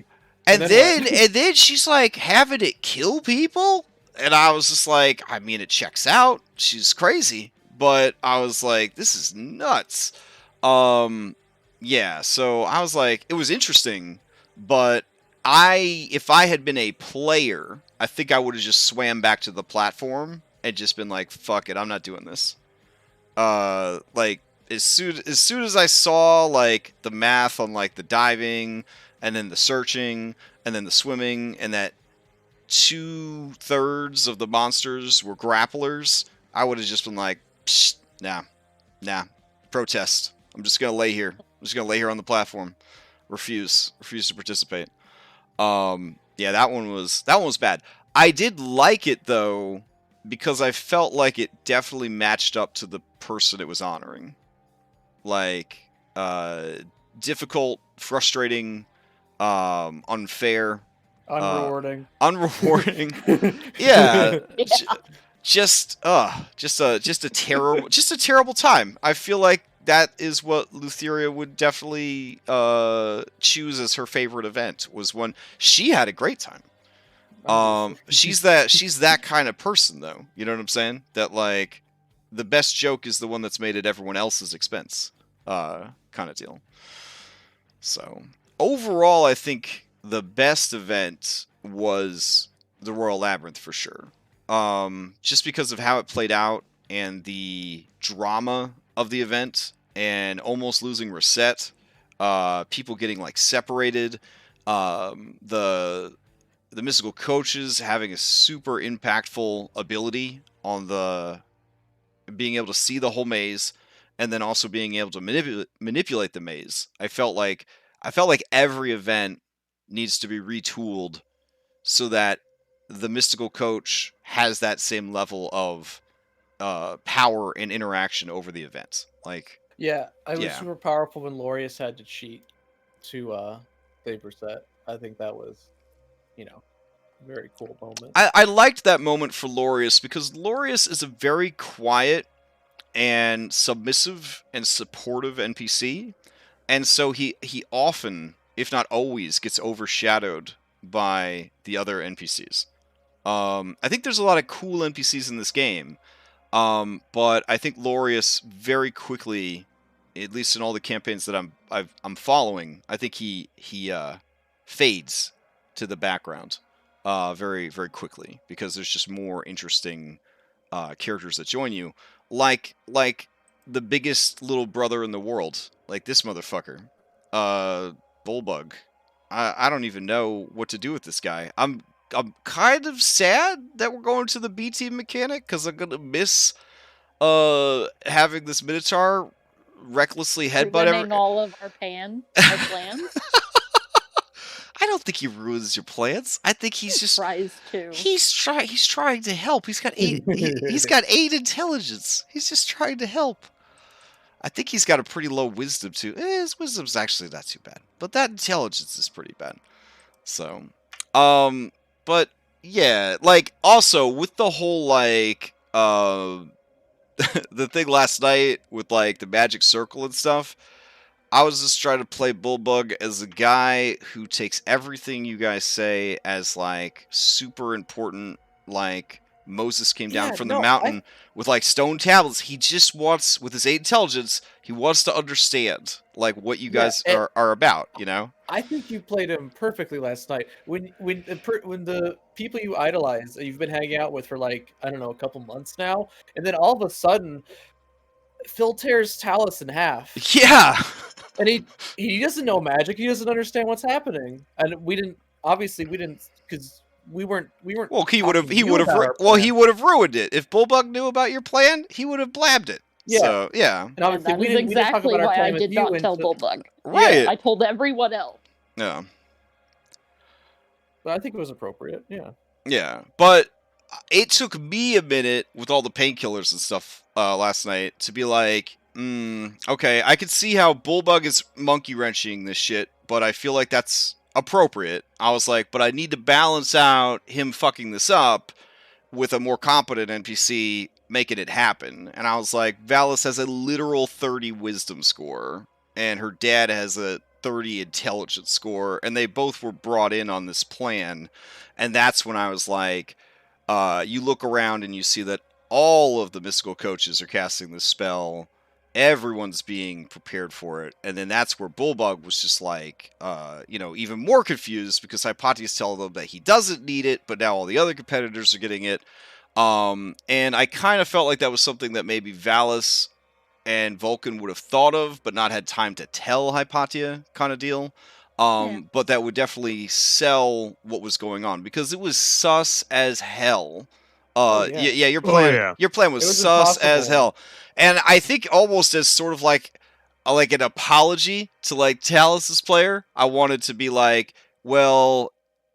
[SPEAKER 5] And
[SPEAKER 1] then she's like having it kill people, and I was just like, I mean, it checks out. She's crazy, but I was like, this is nuts. Yeah. So I was like, it was interesting, but if I had been a player, I think I would have just swam back to the platform and just been like, fuck it, I'm not doing this. Like as soon as I saw like the math on like the diving and then the searching and then the swimming and that 2/3 of the monsters were grapplers, I would have just been like, nah, protest. I'm just gonna lay here. I'm just gonna lay here on the platform. Refuse to participate. Yeah, that one was bad. I did like it though, because I felt like it definitely matched up to the person it was honoring. Like, difficult, frustrating, unfair,
[SPEAKER 5] unrewarding.
[SPEAKER 1] Yeah. Just a terrible time. I feel like that is what Lutheria would definitely choose as her favorite event, was when she had a great time. She's that kind of person though. You know what I'm saying? That like the best joke is the one that's made at everyone else's expense, kind of deal. So overall, I think the best event was the Royal Labyrinth for sure. Just because of how it played out and the drama of the event and almost losing Reset, people getting like separated, the mystical coaches having a super impactful ability on the being able to see the whole maze and then also being able to manipulate the maze. I felt like every event needs to be retooled so that the mystical coach has that same level of power and interaction over the event. Like,
[SPEAKER 5] yeah, I was super powerful when Laureus had to cheat to save Reset. I think that was, a very cool moment.
[SPEAKER 1] I liked that moment for Laureus because Laureus is a very quiet and submissive and supportive NPC, and so he often, if not always, gets overshadowed by the other NPCs. I think there's a lot of cool NPCs in this game, but I think Laureus very quickly, at least in all the campaigns that I'm following, I think he fades to the background very, very quickly because there's just more interesting characters that join you, like the biggest little brother in the world, like this motherfucker, Bullbug. I don't even know what to do with this guy. I'm kind of sad that we're going to the B team mechanic because I'm gonna miss having this Minotaur recklessly headbutt
[SPEAKER 4] all of our plans.
[SPEAKER 1] I don't think he ruins your plans. I think he tries to. He's trying to help. He's got 8 he's got 8 intelligence. He's just trying to help. I think he's got a pretty low wisdom too. His wisdom's actually not too bad, but that intelligence is pretty bad. So, but yeah, like also with the whole like the thing last night with like the magic circle and stuff, I was just trying to play Bullbug as a guy who takes everything you guys say as like super important, like Moses came down from the mountain with like stone tablets. He just wants, with his 8 intelligence, he wants to understand like what you guys are about, you know?
[SPEAKER 5] I think you played him perfectly last night. When the people you idolize, you've been hanging out with for like, I don't know, a couple months now, and then all of a sudden, Phil tears Talus in half.
[SPEAKER 1] Yeah!
[SPEAKER 5] And he doesn't know magic. He doesn't understand what's happening. And we didn't, because we weren't.
[SPEAKER 1] Well, he would have ruined it. If Bullbug knew about your plan, he would have blabbed it. Yeah. So, yeah.
[SPEAKER 5] And obviously,
[SPEAKER 4] that is exactly why I did not tell Bullbug.
[SPEAKER 1] Right.
[SPEAKER 4] I told everyone else.
[SPEAKER 1] Yeah.
[SPEAKER 5] But I think it was appropriate. Yeah.
[SPEAKER 1] Yeah. But it took me a minute with all the painkillers and stuff last night to be like, okay, I could see how Bullbug is monkey wrenching this shit, but I feel like that's appropriate. I was like, but I need to balance out him fucking this up with a more competent NPC making it happen. And I was like, Valis has a literal 30 wisdom score, and her dad has a 30 intelligence score, and they both were brought in on this plan. And that's when I was like, you look around and you see that all of the mystical coaches are casting this spell. Everyone's being prepared for it. And then that's where Bullbug was just like, even more confused because Hypatia's telling them that he doesn't need it, but now all the other competitors are getting it. And I kind of felt like that was something that maybe Valis and Vulcan would have thought of, but not had time to tell Hypatia kind of deal. But that would definitely sell what was going on because it was sus as hell. Your plan was sus as hell. And I think almost as sort of like an apology to like Talus's player, I wanted to be like, well,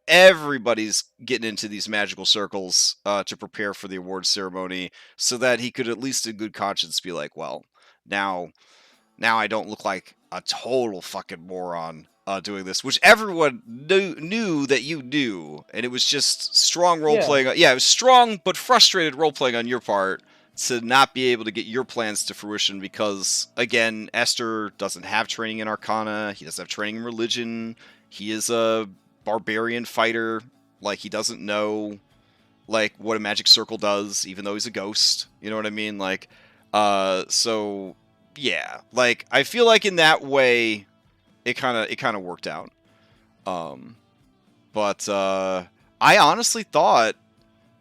[SPEAKER 1] everybody's getting into these magical circles to prepare for the award ceremony, so that he could at least in good conscience be like, well, now I don't look like a total fucking moron doing this, which everyone knew that you knew, and it was just strong role playing. Yeah, it was strong but frustrated role playing on your part to not be able to get your plans to fruition because, again, Esther doesn't have training in Arcana. He doesn't have training in religion. He is a barbarian fighter. Like, he doesn't know, like, what a magic circle does, even though he's a ghost. You know what I mean? Like, so, yeah. Like, I feel like in that way, it kind of worked out. But I honestly thought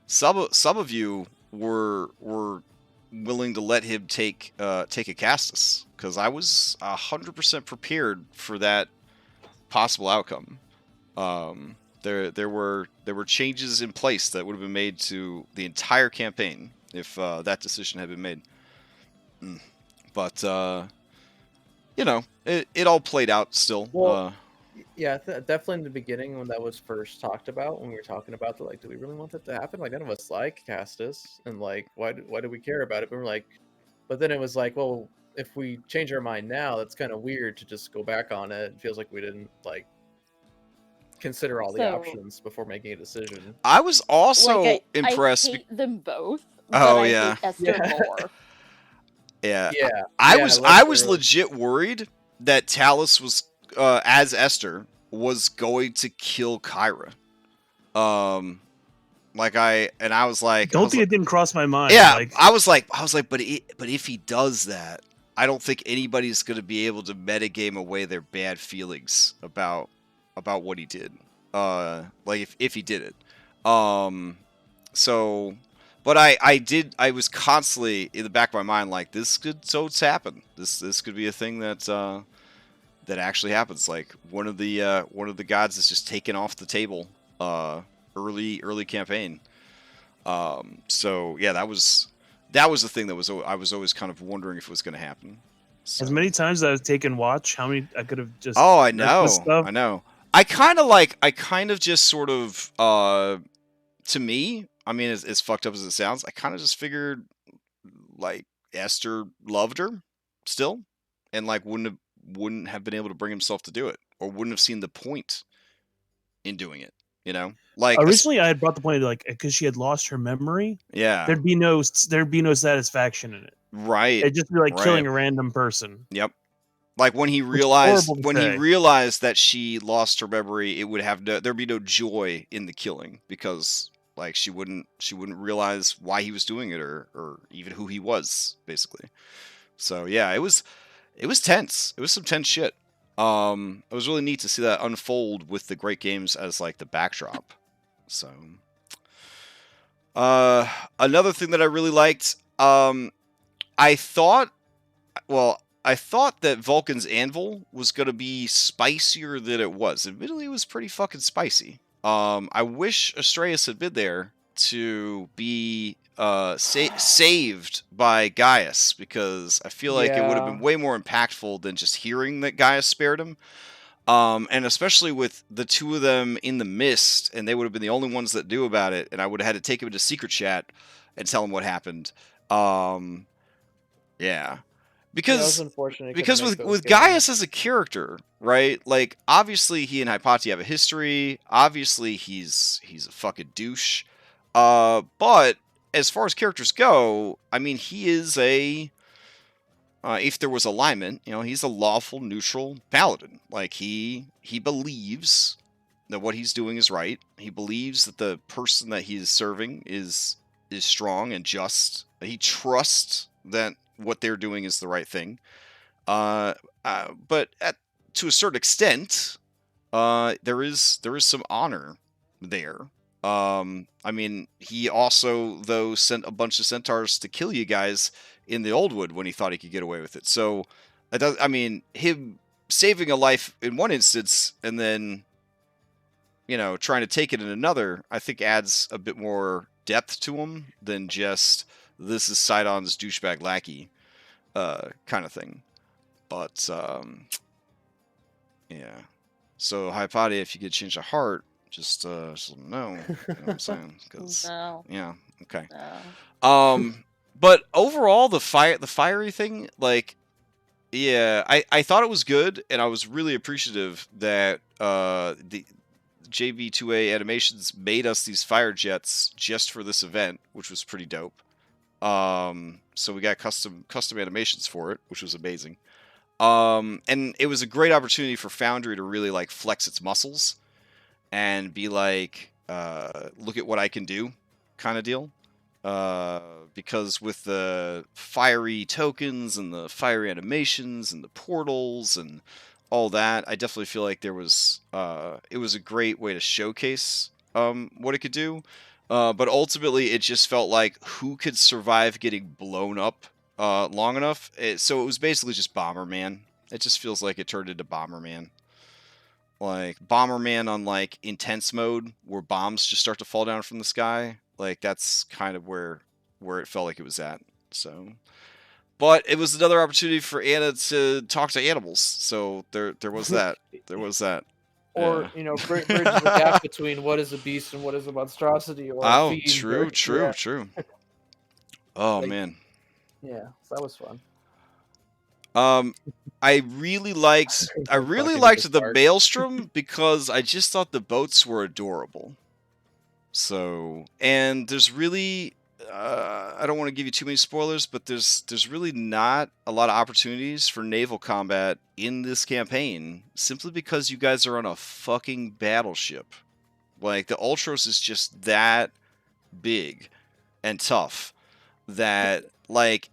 [SPEAKER 1] some of you were willing to let him take a Castus, because I was 100% prepared for that possible outcome. There were changes in place that would have been made to the entire campaign if that decision had been made. But it all played out still.
[SPEAKER 5] Well, yeah, definitely in the beginning when that was first talked about, when we were talking about do we really want that to happen? Like, none of us like Castus, and like, why do we care about it? But we're like, but then it was like, well, if we change our mind now, that's kind of weird to just go back on it. It feels like we didn't like consider all the options before making a decision.
[SPEAKER 1] I was also impressed.
[SPEAKER 4] I hate them both.
[SPEAKER 1] Oh,
[SPEAKER 4] but
[SPEAKER 1] yeah.
[SPEAKER 4] I hate Esther more.
[SPEAKER 5] Yeah.
[SPEAKER 1] I was legit worried that Talus was as Esther was going to kill Kyra. I was like,
[SPEAKER 3] don't think it didn't cross my mind.
[SPEAKER 1] Yeah, I was like, but if he does that, I don't think anybody's going to be able to metagame away their bad feelings about what he did. If he did it. But I was constantly in the back of my mind like, this could happen. This could be a thing that actually happens. Like one of the gods is just taken off the table early campaign. So yeah, that was the thing that I was always kind of wondering if it was going to happen. So.
[SPEAKER 3] As many times as I've taken watch, how many I could have just.
[SPEAKER 1] Oh, I know. I kind of just sort of to me, I mean, as fucked up as it sounds, I kind of just figured like Esther loved her still, and like wouldn't have been able to bring himself to do it, or wouldn't have seen the point in doing it. You know, like
[SPEAKER 3] originally I had brought the point like because she had lost her memory.
[SPEAKER 1] Yeah,
[SPEAKER 3] there'd be no satisfaction in it.
[SPEAKER 1] Right,
[SPEAKER 3] it'd just be like killing a random person.
[SPEAKER 1] Yep. Like when he realized that she lost her memory, it would have there'd be no joy in the killing because like she wouldn't realize why he was doing it or even who he was basically. So yeah, it was tense. It was some tense shit. It was really neat to see that unfold with the Great Games as like the backdrop. So another thing that I really liked, I thought that Vulcan's Anvil was going to be spicier than it was. Admittedly, it was pretty fucking spicy. I wish Astraeus had been there to be saved by Gaius, because I feel like it would have been way more impactful than just hearing that Gaius spared him. And especially with the two of them in the mist, and they would have been the only ones that knew about it, and I would have had to take him into secret chat and tell him what happened. Yeah.
[SPEAKER 5] Yeah, it was
[SPEAKER 1] Because
[SPEAKER 5] unfortunate.
[SPEAKER 1] because with Gaius as a character, right? Like obviously he and Hypatia have a history. Obviously he's a fucking douche. But as far as characters go, I mean he is a if there was alignment, he's a lawful neutral paladin. Like he believes that what he's doing is right. He believes that the person that he is serving is strong and just. He trusts that what they're doing is the right thing. But to a certain extent, there is some honor there. I mean, he also though sent a bunch of centaurs to kill you guys in the Oldwood when he thought he could get away with it. So, I mean, him saving a life in one instance and then, trying to take it in another, I think adds a bit more depth to him than just this is Sidon's douchebag lackey kind of thing. But yeah. So Hypatia, if you get a change of heart, just let them know. You know what I'm saying? 'Cause,
[SPEAKER 4] No.
[SPEAKER 1] yeah. Okay.
[SPEAKER 4] No.
[SPEAKER 1] But overall, the fiery thing, like, yeah, I thought it was good, and I was really appreciative that the JV2A Animations made us these fire jets just for this event, which was pretty dope. So we got custom animations for it, which was amazing. And it was a great opportunity for Foundry to really like flex its muscles and be like, look at what I can do kind of deal. Because with the fiery tokens and the fiery animations and the portals and all that, I definitely feel like there was it was a great way to showcase what it could do. But ultimately, it just felt like who could survive getting blown up long enough. So it was basically just Bomberman. It just feels like it turned into Bomberman. Like Bomberman on like intense mode, where bombs just start to fall down from the sky. Like that's kind of where it felt like it was at. So, but it was another opportunity for Anna to talk to animals. So there was that. There was that.
[SPEAKER 5] Or bridge the gap between what is a beast and what is a monstrosity, or a fiend.
[SPEAKER 1] True. Oh
[SPEAKER 5] Like,
[SPEAKER 1] man.
[SPEAKER 5] Yeah, so that was fun.
[SPEAKER 1] I really liked the Maelstrom because I just thought the boats were adorable. So, and there's really I don't want to give you too many spoilers, but there's really not a lot of opportunities for naval combat in this campaign simply because you guys are on a fucking battleship. Like the Ultros is just that big and tough that like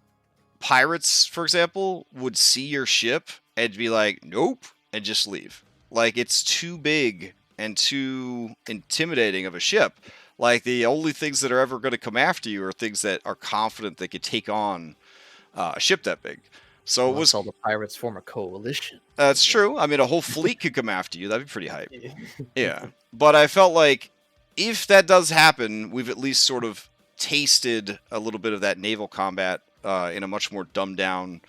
[SPEAKER 1] pirates, for example, would see your ship and be like, nope, and just leave. Like, it's too big and too intimidating of a ship. Like, the only things that are ever going to come after you are things that are confident they could take on a ship that big. So
[SPEAKER 5] Unless all the pirates form a coalition.
[SPEAKER 1] That's true. I mean, a whole fleet could come after you. That'd be pretty hype. Yeah. But I felt like if that does happen, we've at least sort of tasted a little bit of that naval combat in a much more dumbed down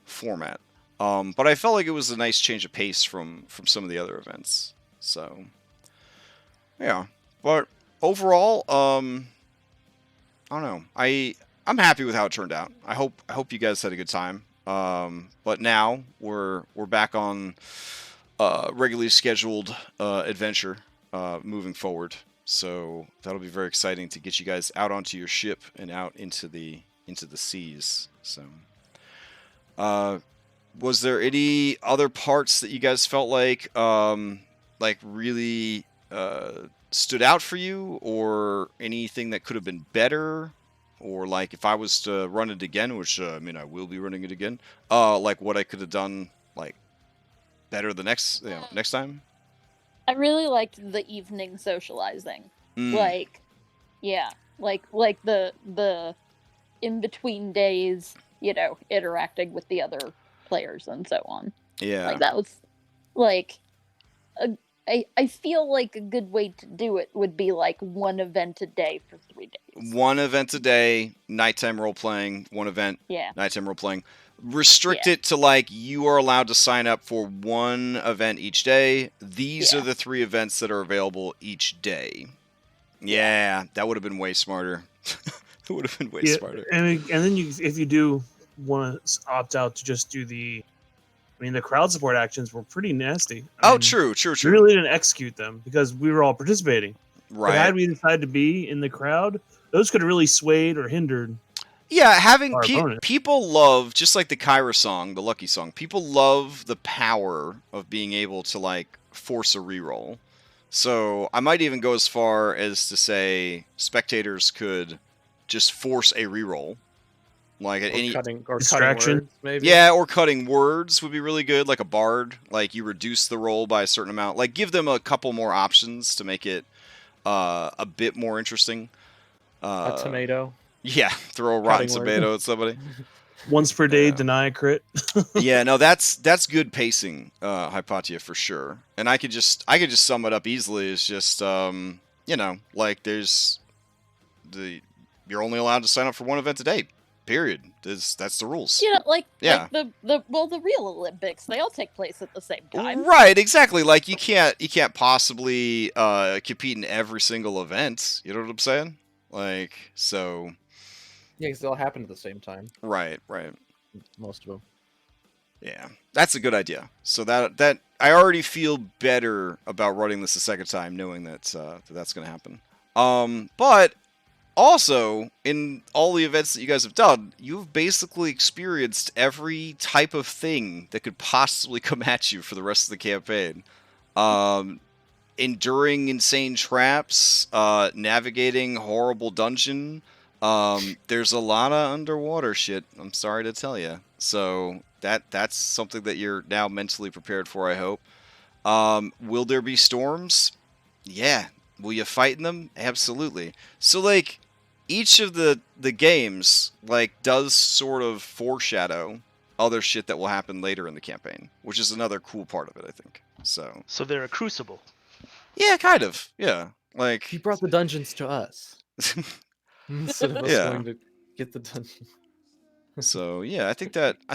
[SPEAKER 1] format. But I felt like it was a nice change of pace from some of the other events. So, yeah. But overall, I don't know. I'm happy with how it turned out. I hope you guys had a good time. But now we're back on regularly scheduled adventure moving forward. So that'll be very exciting to get you guys out onto your ship and out into the seas. So, was there any other parts that you guys felt like really stood out for you, or anything that could have been better, or like if I was to run it again, which I mean I will be running it again, like what I could have done like better the next time?
[SPEAKER 4] I really liked the evening socializing. Like, yeah, like the in between days, interacting with the other players and so on.
[SPEAKER 1] Yeah,
[SPEAKER 4] like that was like I feel like a good way to do it would be like one event a day for 3 days.
[SPEAKER 1] One event a day, nighttime role playing. One event,
[SPEAKER 4] Yeah.
[SPEAKER 1] nighttime role playing. restrict it to like you are allowed to sign up for one event each day. These are the 3 events that are available each day. Yeah, that would have been way smarter. It would have been way smarter.
[SPEAKER 3] And then if you do want to opt out to just do the crowd support actions were pretty nasty.
[SPEAKER 1] True.
[SPEAKER 3] We really didn't execute them because we were all participating.
[SPEAKER 1] Right.
[SPEAKER 3] But had we decided to be in the crowd, those could have really swayed or hindered.
[SPEAKER 1] Yeah, having
[SPEAKER 3] opponent.
[SPEAKER 1] people love, just like the Kyra song, the Lucky song, people love the power of being able to like force a reroll. So I might even go as far as to say spectators could just force a reroll. Like at any
[SPEAKER 5] cutting
[SPEAKER 3] distraction,
[SPEAKER 5] words, maybe.
[SPEAKER 1] Yeah, or cutting words would be really good, like a bard. Like you reduce the roll by a certain amount. Like give them a couple more options to make it a bit more interesting.
[SPEAKER 5] A tomato.
[SPEAKER 1] Yeah, throw a rotten tomato at somebody.
[SPEAKER 3] Once per day, deny a crit.
[SPEAKER 1] Yeah, no, that's good pacing, Hypatia, for sure. And I could just sum it up easily as just like you're only allowed to sign up for one event a day. Period. That's the rules.
[SPEAKER 4] Like the real Olympics, they all take place at the same time.
[SPEAKER 1] Right, exactly. Like you can't possibly compete in every single event. You know what I'm saying? Like, so.
[SPEAKER 5] Yeah, because they all happen at the same time.
[SPEAKER 1] Right.
[SPEAKER 5] Most of them.
[SPEAKER 1] Yeah, that's a good idea. So that I already feel better about running this a second time, knowing that that's going to happen. But also, in all the events that you guys have done, you've basically experienced every type of thing that could possibly come at you for the rest of the campaign. Enduring insane traps, navigating horrible dungeon. There's a lot of underwater shit, I'm sorry to tell you. So that's something that you're now mentally prepared for, I hope. Will there be storms? Yeah. Will you fight in them? Absolutely. So, like, each of the games, like, does sort of foreshadow other shit that will happen later in the campaign, which is another cool part of it, I think. So
[SPEAKER 2] they're a crucible.
[SPEAKER 1] Yeah, kind of. Yeah. Like,
[SPEAKER 5] He brought the dungeons to us. Instead of us going to get the dungeon.
[SPEAKER 1] So yeah, I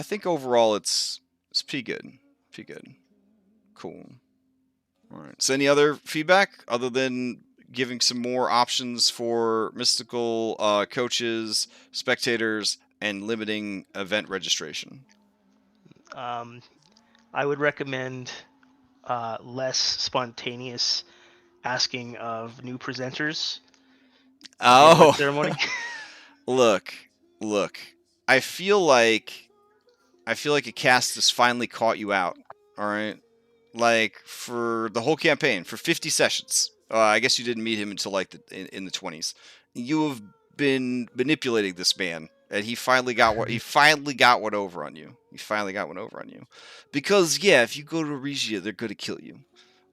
[SPEAKER 1] think overall it's pretty good. Pretty good. Cool. Alright. So any other feedback other than giving some more options for mystical coaches, spectators, and limiting event registration?
[SPEAKER 2] I would recommend less spontaneous asking of new presenters.
[SPEAKER 1] Oh,
[SPEAKER 2] ceremony.
[SPEAKER 1] Look. I feel like a cast has finally caught you out. All right, like for the whole campaign, for 50 sessions. I guess you didn't meet him until like in the 20s. You have been manipulating this man, and he finally got one over on you. Because yeah, if you go to Regia, they're gonna kill you.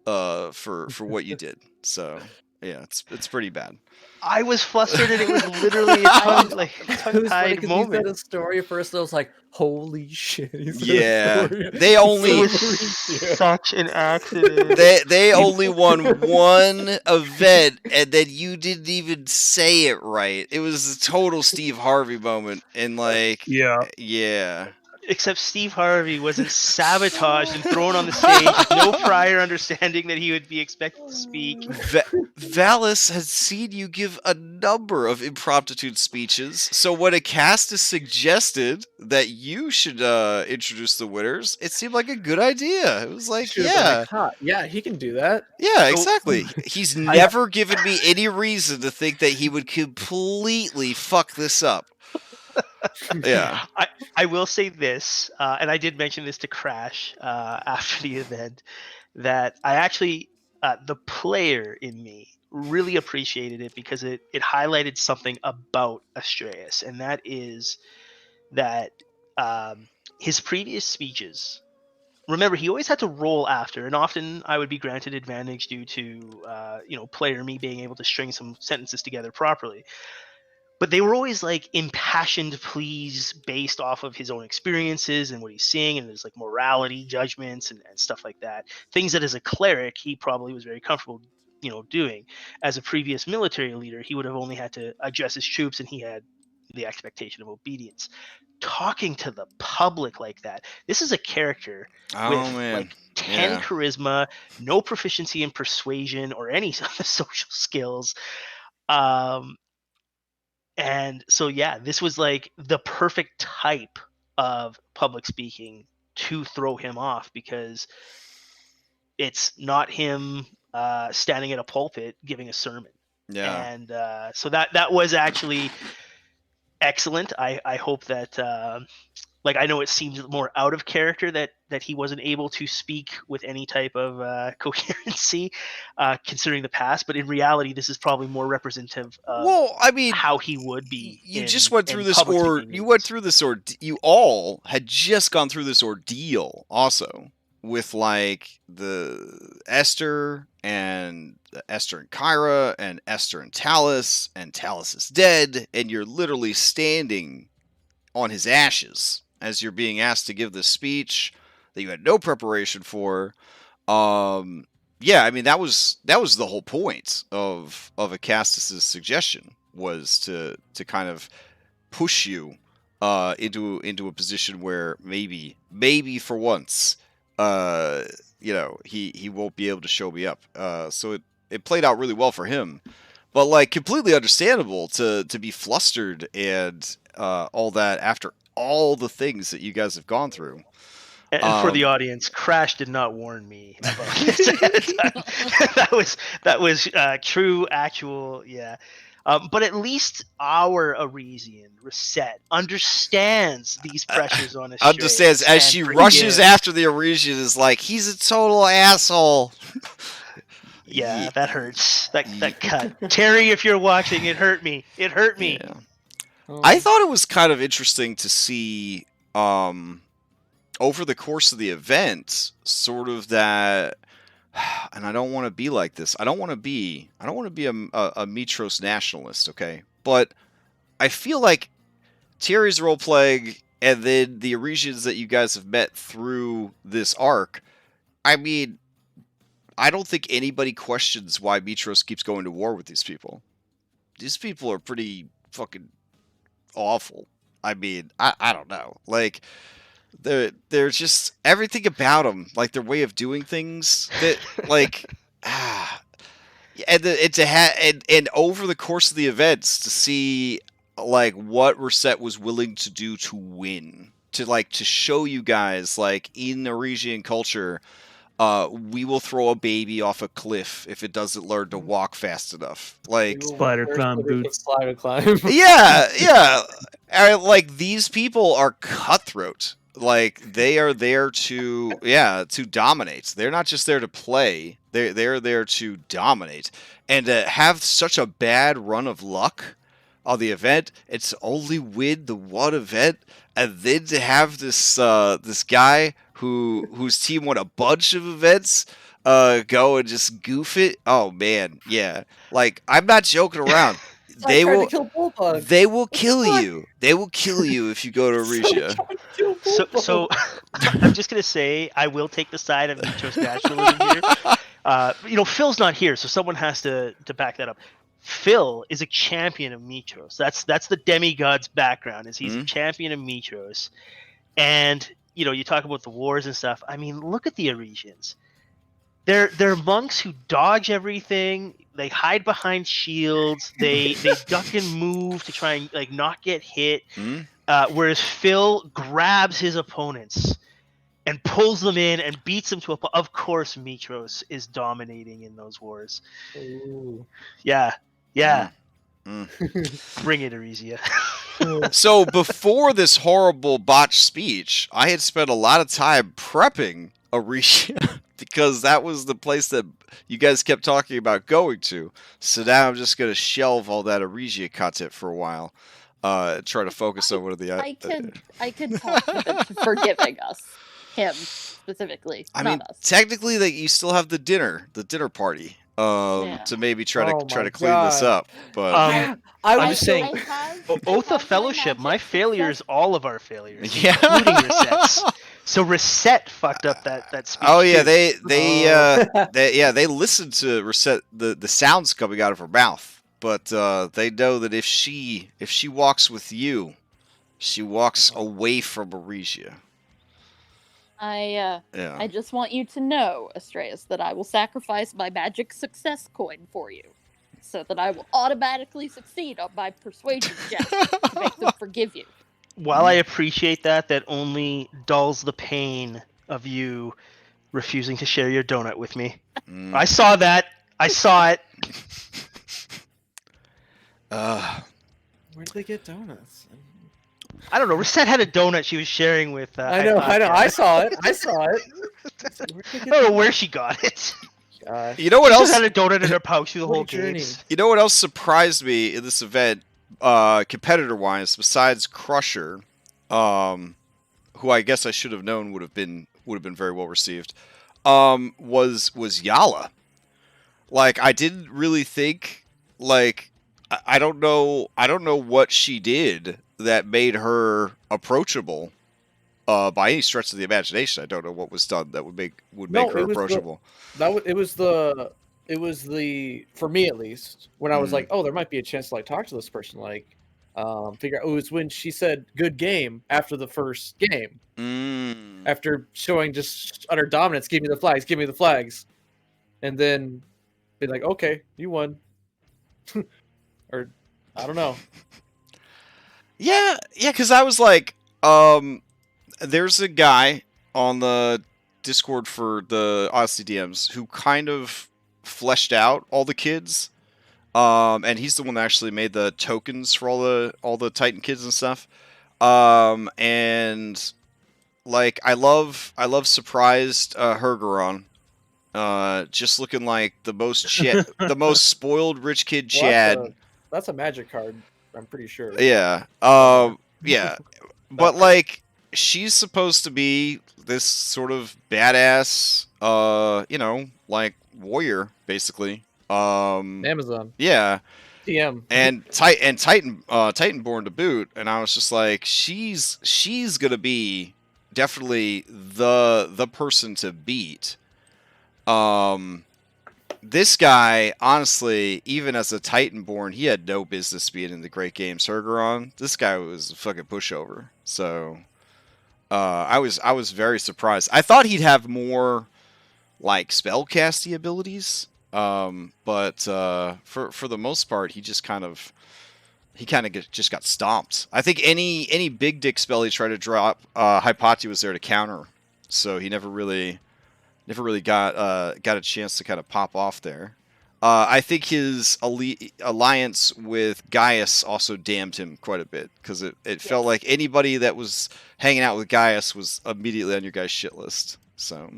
[SPEAKER 1] For what you did. So yeah, it's pretty bad.
[SPEAKER 2] I was flustered, and it was literally a tongue-tied moment.
[SPEAKER 5] He said a story first. I was like, "Holy shit!"
[SPEAKER 1] Yeah, they only
[SPEAKER 2] it was such an accident.
[SPEAKER 1] They only won one event, and then you didn't even say it right. It was a total Steve Harvey moment, and like, yeah.
[SPEAKER 2] Except Steve Harvey wasn't sabotaged and thrown on the stage with no prior understanding that he would be expected to speak.
[SPEAKER 1] Valis has seen you give a number of impromptu speeches, so when a cast has suggested that you should introduce the winners, it seemed like a good idea. It was like,
[SPEAKER 5] yeah, he can do that.
[SPEAKER 1] Yeah, exactly. He's never given me any reason to think that he would completely fuck this up. Yeah,
[SPEAKER 2] I will say this, and I did mention this to Crash after the event, that I actually, the player in me really appreciated it because it highlighted something about Astreus, and that is that his previous speeches, remember, he always had to roll after, and often I would be granted advantage due to player me being able to string some sentences together properly. But they were always like impassioned pleas based off of his own experiences and what he's seeing, and there's like morality, judgments, and stuff like that. Things that as a cleric he probably was very comfortable, doing. As a previous military leader, he would have only had to address his troops, and he had, the expectation of obedience. Talking to the public like that. This is a character with like 10 charisma, no proficiency in persuasion or any of the social skills. And so yeah, this was like the perfect type of public speaking to throw him off, because it's not him standing at a pulpit giving a sermon. And so that was actually excellent. I hope that like, I know it seems more out of character that he wasn't able to speak with any type of coherency, considering the past. But in reality, this is probably more representative of how he would be.
[SPEAKER 1] You just went through this, or you went through this, or you all had just gone through this ordeal also with like the Esther and Kyra and Esther and Talus is dead, and you're literally standing on his ashes as you're being asked to give this speech that you had no preparation for. Yeah, I mean, that was the whole point of Acastus's suggestion, was to kind of push you into a position where maybe for once, you know, he won't be able to show me up. So it played out really well for him, but like completely understandable to be flustered and all that after all the things that you guys have gone through.
[SPEAKER 2] And for the audience, Crash did not warn me about this ahead of time. that was true, actual, yeah. But at least our Arisian, Reset, understands these pressures on his
[SPEAKER 1] understands as she rushes after the Arisian, is like, he's a total asshole.
[SPEAKER 2] Yeah, that hurts. That cut. Terry, if you're watching, it hurt me. It hurt me.
[SPEAKER 1] Yeah. I thought it was kind of interesting to see over the course of the event, sort of that, and I don't want to be like this. I don't want to be a Mytros nationalist, okay? But I feel like Terry's role playing and then the Arisians that you guys have met through this arc, I mean, I don't think anybody questions why Mytros keeps going to war with these people. These people are pretty fucking awful. I mean, I don't know. Like, they're just, everything about them, like their way of doing things, that like, and over the course of the events, to see like what Reset was willing to do to win, to show you guys, like, in Norwegian culture, we will throw a baby off a cliff if it doesn't learn to walk fast enough. Like,
[SPEAKER 3] spider climb boots.
[SPEAKER 5] Spider climb.
[SPEAKER 1] Yeah. Like, these people are cutthroat. Like, they are there to dominate. They're not just there to play. They're there to dominate. And to have such a bad run of luck on the event, it's only win the one event, and then to have this guy whose team won a bunch of events go and just goof it. Oh man, yeah. Like, I'm not joking around. They will kill you. They will kill you if you go to Arisha.
[SPEAKER 2] So I'm just gonna say, I will take the side of Mytros nationalism here. Phil's not here, so someone has to back that up. Phil is a champion of Mytros. That's the demigod's background, is he's a champion of Mytros. And you talk about the wars and stuff. I mean, look at the Arisians. They're monks who dodge everything. They hide behind shields. They duck and move to try and like not get hit. Whereas Phil grabs his opponents and pulls them in and beats them to a. Of course, Mytros is dominating in those wars. Ooh. Yeah. Bring it, Arisia.
[SPEAKER 1] So before this horrible botched speech, I had spent a lot of time prepping Arisia because that was the place that you guys kept talking about going to. So now I'm just going to shelve all that Arisia content for a while. Try to focus on one of the.
[SPEAKER 4] I could talk him into forgiving us, him specifically.
[SPEAKER 1] I
[SPEAKER 4] not
[SPEAKER 1] mean,
[SPEAKER 4] us.
[SPEAKER 1] technically, that you still have the dinner party. To maybe try to clean this up, but
[SPEAKER 2] I'm just saying, Oath of Fellowship. My failure is all of our failures, including Reset's. So Reset fucked up that speech.
[SPEAKER 1] Oh yeah, they listened to Reset, the sounds coming out of her mouth. but they know that if she walks with you, she walks away from Aresia.
[SPEAKER 4] I
[SPEAKER 1] Yeah.
[SPEAKER 4] just want you to know, Astreus, that I will sacrifice my magic success coin for you, so that I will automatically succeed on my persuasion check to make them forgive you.
[SPEAKER 2] While I appreciate that only dulls the pain of you refusing to share your donut with me. I saw that. I saw it.
[SPEAKER 5] Where did they get donuts?
[SPEAKER 2] I don't know. Reset had a donut she was sharing with.
[SPEAKER 5] I know. I saw it. I
[SPEAKER 2] don't know where she got it.
[SPEAKER 1] You know what
[SPEAKER 2] She
[SPEAKER 1] else?
[SPEAKER 2] just had a donut in her pouch through the whole
[SPEAKER 5] journey.
[SPEAKER 2] games.
[SPEAKER 1] You know what else surprised me in this event, competitor-wise, besides Crusher, who I guess I should have known would have been very well received, was Yala. Like, I didn't really think, like, I don't know what she did that made her approachable. By any stretch of the imagination, I don't know what was done that would make her approachable.
[SPEAKER 5] It was the for me at least, when I was like, oh, there might be a chance to like talk to this person, like figure out. It was when she said "good game" after the first game, after showing just utter dominance. Give me the flags, and then be like, okay, you won, or I don't know.
[SPEAKER 1] Yeah, because I was like, there's a guy on the Discord for the Odyssey DMs who kind of fleshed out all the kids, and he's the one that actually made the tokens for all the Titan kids and stuff. And like I love surprised Hergeron, just looking like the most the most spoiled rich kid Chad.
[SPEAKER 5] That's a magic card, I'm pretty sure.
[SPEAKER 1] Yeah. Yeah. But like, she's supposed to be this sort of badass, like warrior, basically.
[SPEAKER 5] Amazon.
[SPEAKER 1] Yeah.
[SPEAKER 5] TM.
[SPEAKER 1] And Titanborn to boot, and I was just like, she's gonna be definitely the person to beat. This guy, honestly, even as a Titanborn, he had no business being in the Great Games Hergeron. This guy was a fucking pushover. So, I was very surprised. I thought he'd have more, like, spellcasty abilities. But for the most part, he just kind of just got stomped. I think any big dick spell he tried to drop, Hypati was there to counter. So he never really got a chance to kind of pop off there. I think his alliance with Gaius also damned him quite a bit, because it felt like anybody that was hanging out with Gaius was immediately on your guys' shit list. So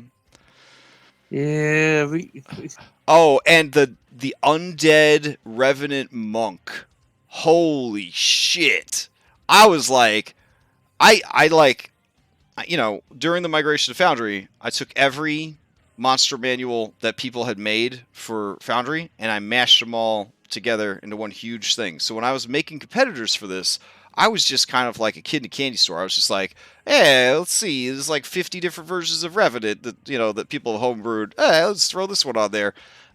[SPEAKER 3] yeah,
[SPEAKER 1] oh, and the undead revenant monk. Holy shit! I was like, I like, during the migration to Foundry, I took every monster manual that people had made for Foundry, and I mashed them all together into one huge thing. So when I was making competitors for this, I was just kind of like a kid in a candy store. I was just like, hey, let's see, there's like 50 different versions of Revenant that that people have homebrewed. Hey, let's throw this one on there.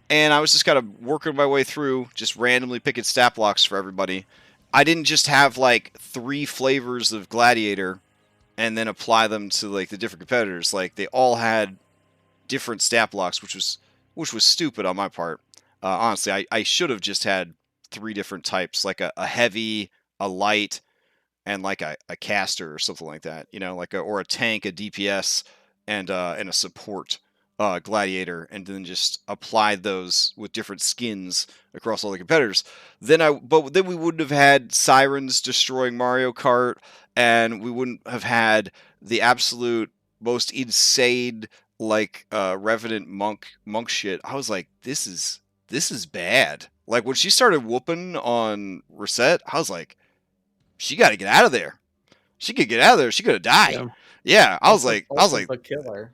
[SPEAKER 1] And I was just kind of working my way through, just randomly picking stat blocks for everybody. I didn't just have like 3 flavors of Gladiator and then apply them to like the different competitors. Like, they all had different stat blocks, which was stupid on my part. Honestly, I should have just had 3 different types, like a heavy, a light, and like a caster or something like that. Or a tank, a DPS, and a support gladiator, and then just applied those with different skins across all the competitors. But then we wouldn't have had sirens destroying Mario Kart, and we wouldn't have had the absolute most insane revenant monk shit. I was like, this is bad. Like, when she started whooping on Reset, I was like, she got to get out of there. She could get out of there. She could have died. Yeah, I was like,
[SPEAKER 5] a killer.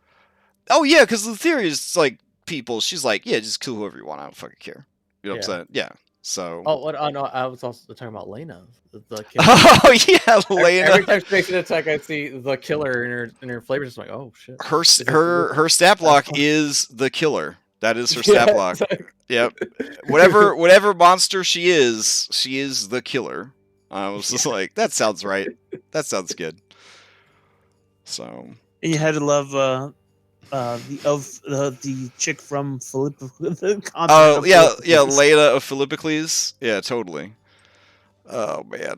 [SPEAKER 1] Oh yeah, because the theory is like, people. She's like, yeah, just kill whoever you want. I don't fucking care. You know what I'm saying? Yeah. So.
[SPEAKER 5] Oh, what? Oh no, I was also talking about Lena, the killer.
[SPEAKER 1] Oh yeah, Lena.
[SPEAKER 5] Every time she makes an attack, I see the killer in her flavor. Just like, oh shit.
[SPEAKER 1] Her stat block is the killer. That is her stat block.
[SPEAKER 5] Exactly.
[SPEAKER 1] Yep. Whatever monster she is the killer. I was just like, that sounds right. That sounds good. So.
[SPEAKER 3] And you had to love the chick from the continent.
[SPEAKER 1] Oh,
[SPEAKER 3] of
[SPEAKER 1] yeah,
[SPEAKER 3] Philippines.
[SPEAKER 1] Layla of Philippocles. Yeah, totally. Oh man.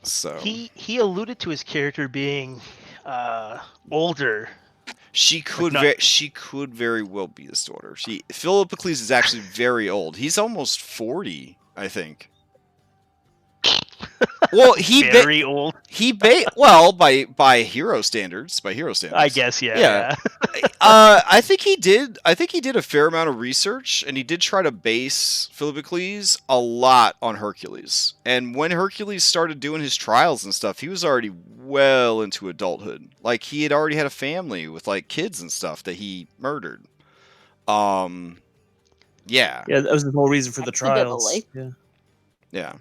[SPEAKER 1] So
[SPEAKER 2] He alluded to his character being older.
[SPEAKER 1] she could very well be his daughter. Philippocles is actually very old. He's almost 40, I think. Well,
[SPEAKER 2] Very old.
[SPEAKER 1] Well, by hero standards.
[SPEAKER 2] I guess,
[SPEAKER 1] Yeah. I think he did a fair amount of research, and he did try to base Philippocles a lot on Hercules. And when Hercules started doing his trials and stuff, he was already well into adulthood. Like, he had already had a family with like kids and stuff that he murdered. Yeah.
[SPEAKER 3] Yeah, that was the whole reason for the trials.
[SPEAKER 4] Accidentally.
[SPEAKER 1] Yeah.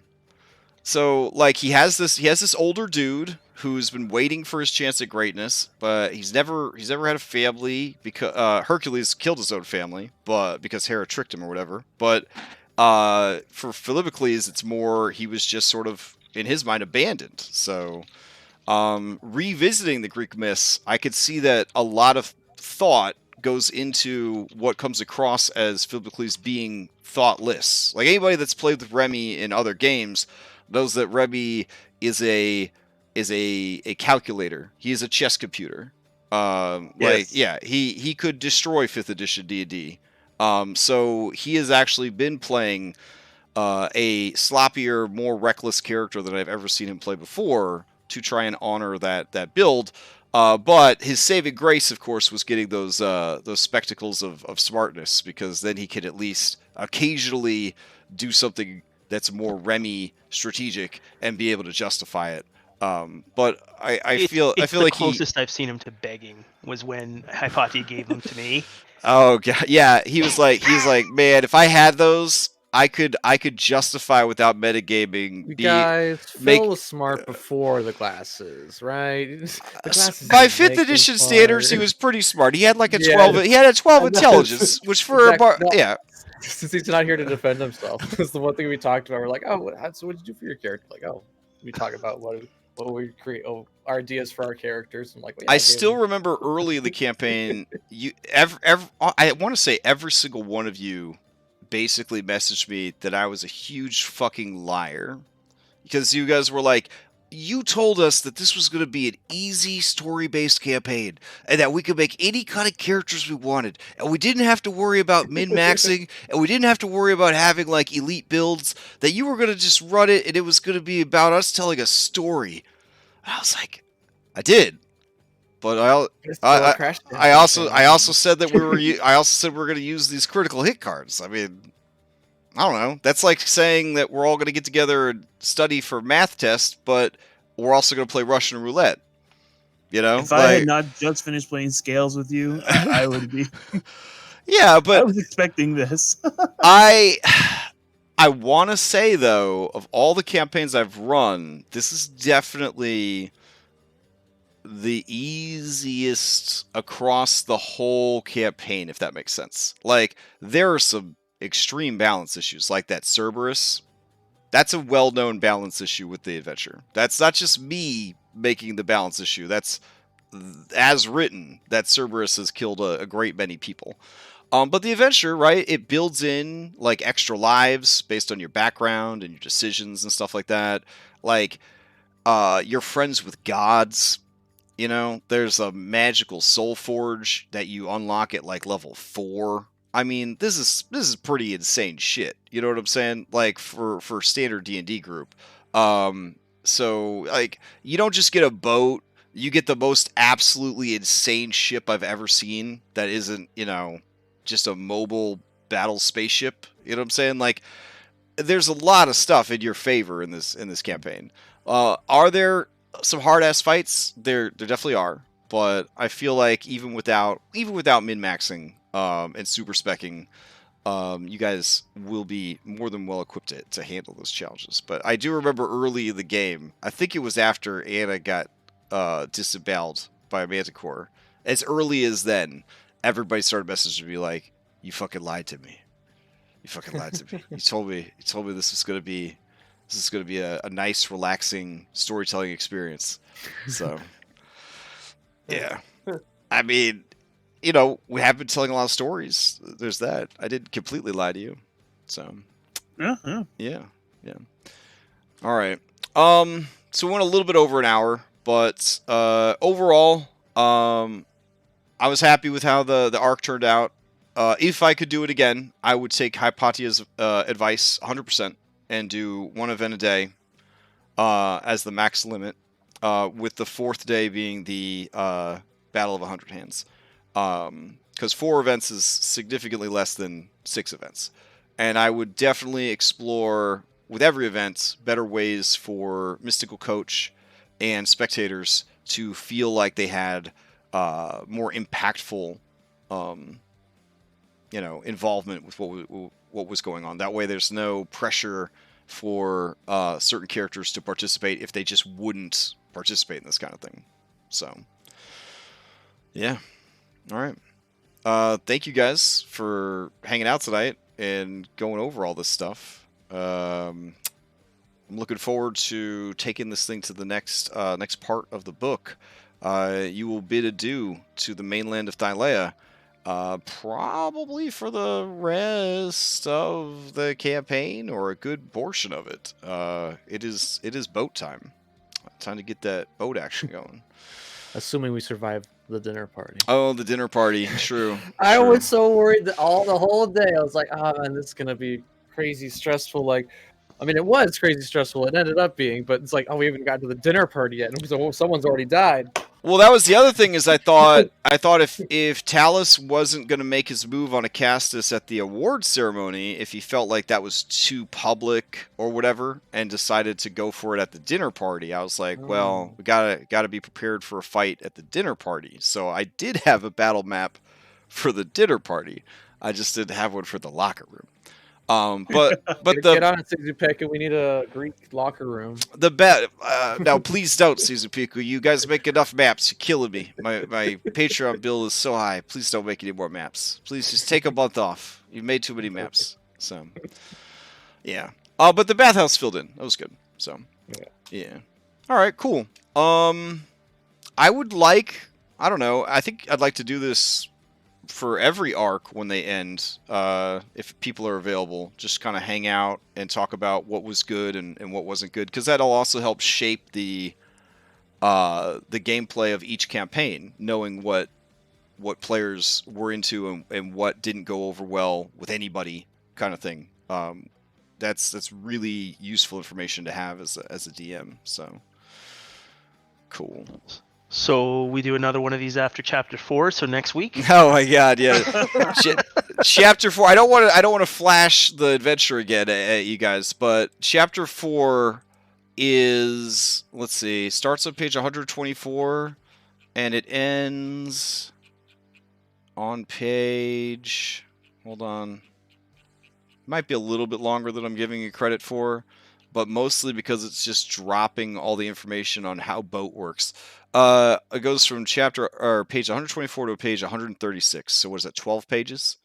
[SPEAKER 1] So, like, he has this older dude who's been waiting for his chance at greatness, but he's never had a family because Hercules killed his own family, but because Hera tricked him or whatever. But for Philippocles, it's more he was just sort of in his mind abandoned. So, revisiting the Greek myths, I could see that a lot of thought goes into what comes across as Philippocles being thoughtless. Like, anybody that's played with Remy in other games knows that Remy is a calculator. He is a chess computer. He could destroy 5th edition D&D. So he has actually been playing a sloppier, more reckless character than I've ever seen him play before to try and honor that build. But his saving grace, of course, was getting those spectacles of smartness, because then he could at least occasionally do something that's more Remy strategic and be able to justify it. But I feel
[SPEAKER 2] the
[SPEAKER 1] like
[SPEAKER 2] closest I've seen him to begging was when Hypatia gave them to me.
[SPEAKER 1] Oh god, yeah. He's like, man, if I had those, I could justify without metagaming.
[SPEAKER 5] You guys, Phil was smart before the glasses, right? The glasses
[SPEAKER 1] by
[SPEAKER 5] didn't
[SPEAKER 1] 5th
[SPEAKER 5] make him
[SPEAKER 1] edition
[SPEAKER 5] smart.
[SPEAKER 1] standards, he was pretty smart. He had like a
[SPEAKER 5] Yeah.
[SPEAKER 1] 12. He had a 12
[SPEAKER 5] I know.
[SPEAKER 1] intelligence, which for a bar, yeah.
[SPEAKER 5] Since he's not here to defend himself, that's the one thing we talked about. We're like, oh, so what did you do for your character? Like, oh, we talk about what we create, our ideas for our characters. I'm like, well, yeah,
[SPEAKER 1] I still remember early in the campaign, I want to say every single one of you basically messaged me that I was a huge fucking liar, because you guys were like, you told us that this was going to be an easy story-based campaign and that we could make any kind of characters we wanted, and we didn't have to worry about min-maxing, and we didn't have to worry about having like elite builds, that you were going to just run it and it was going to be about us telling a story. And I was like, I did. But I also said that I also said we were going to use these critical hit cards. I mean, I don't know. That's like saying that we're all going to get together and study for math tests, but we're also going to play Russian roulette. You know,
[SPEAKER 3] if I had not just finished playing Scales with you, I would be.
[SPEAKER 1] Yeah, but
[SPEAKER 3] I was expecting this.
[SPEAKER 1] I want to say though, of all the campaigns I've run, this is definitely the easiest across the whole campaign, if that makes sense. Like, there are some extreme balance issues, like that Cerberus. That's a well-known balance issue with the adventure. That's not just me making the balance issue. That's, as written, that Cerberus has killed a great many people. But the adventure, right, it builds in like extra lives based on your background and your decisions and stuff like that. Like, you're friends with gods. You know, there's a magical soul forge that you unlock at like level 4. I mean, this is pretty insane shit. You know what I'm saying? Like, for standard D&D group. So like, you don't just get a boat. You get the most absolutely insane ship I've ever seen that isn't, you know, just a mobile battle spaceship. You know what I'm saying? Like, there's a lot of stuff in your favor in this campaign. Are there some hard ass fights? There definitely are, but I feel like even without min-maxing and super specking, you guys will be more than well equipped to handle those challenges. But I do remember early in the game, I think it was after Anna got disemboweled by a manticore. As early as then, everybody started messaging me like, You fucking lied to me. You fucking lied to me. You told me this is gonna be a nice, relaxing storytelling experience. So, yeah. I mean, we have been telling a lot of stories. There's that. I didn't completely lie to you. So, yeah. All right. So we went a little bit over an hour, but overall, I was happy with how the arc turned out. If I could do it again, I would take Hypatia's advice 100% and do one event a day as the max limit, with the fourth day being the Battle of 100 Hands. Because 4 events is significantly less than 6 events. And I would definitely explore, with every event, better ways for Mystical Coach and spectators to feel like they had more impactful involvement with what was going on. That way there's no pressure for certain characters to participate if they just wouldn't participate in this kind of thing. So, yeah. All right. Thank you guys for hanging out tonight and going over all this stuff. I'm looking forward to taking this thing to the next part of the book. You will bid adieu to the mainland of Thylea, probably for the rest of the campaign or a good portion of it. It is boat time. Time to get that boat action going.
[SPEAKER 5] Assuming we survive the dinner party.
[SPEAKER 1] Oh, the dinner party. True.
[SPEAKER 5] I
[SPEAKER 1] True.
[SPEAKER 5] was so worried that the whole day. I was like, oh man, this is gonna be crazy stressful. Like, I mean, it was crazy stressful. It ended up being, but it's like, oh, we haven't gotten to the dinner party yet. And so someone's already died.
[SPEAKER 1] Well, that was the other thing. Is I thought if Talus wasn't going to make his move on Acastus at the award ceremony, if he felt like that was too public or whatever, and decided to go for it at the dinner party, I was like, well, we gotta be prepared for a fight at the dinner party. So I did have a battle map for the dinner party. I just didn't have one for the locker room. But
[SPEAKER 5] Get on it, Suzupeku. We need a Greek locker room.
[SPEAKER 1] Now please don't, Suzupeku. You guys make enough maps. You're killing me. My Patreon bill is so high. Please don't make any more maps. Please just take a month off. You've made too many maps. So, yeah. But the bathhouse filled in. That was good. So, yeah. All right, cool. I don't know. I think I'd like to do this for every arc when they end, if people are available, just kind of hang out and talk about what was good and what wasn't good, because that'll also help shape the gameplay of each campaign, knowing what players were into and what didn't go over well with anybody, kind of thing. That's really useful information to have as a DM. So cool.
[SPEAKER 2] So we do another one of these after chapter 4. So next week.
[SPEAKER 1] Oh my god, yeah. Chapter 4. I don't want to flash the adventure again at you guys, but chapter 4 is, let's see, starts on page 124 and it ends on page, hold on. Might be a little bit longer than I'm giving you credit for, but mostly because it's just dropping all the information on how boat works. It goes from page 124 to page 136. So what is that, 12 pages?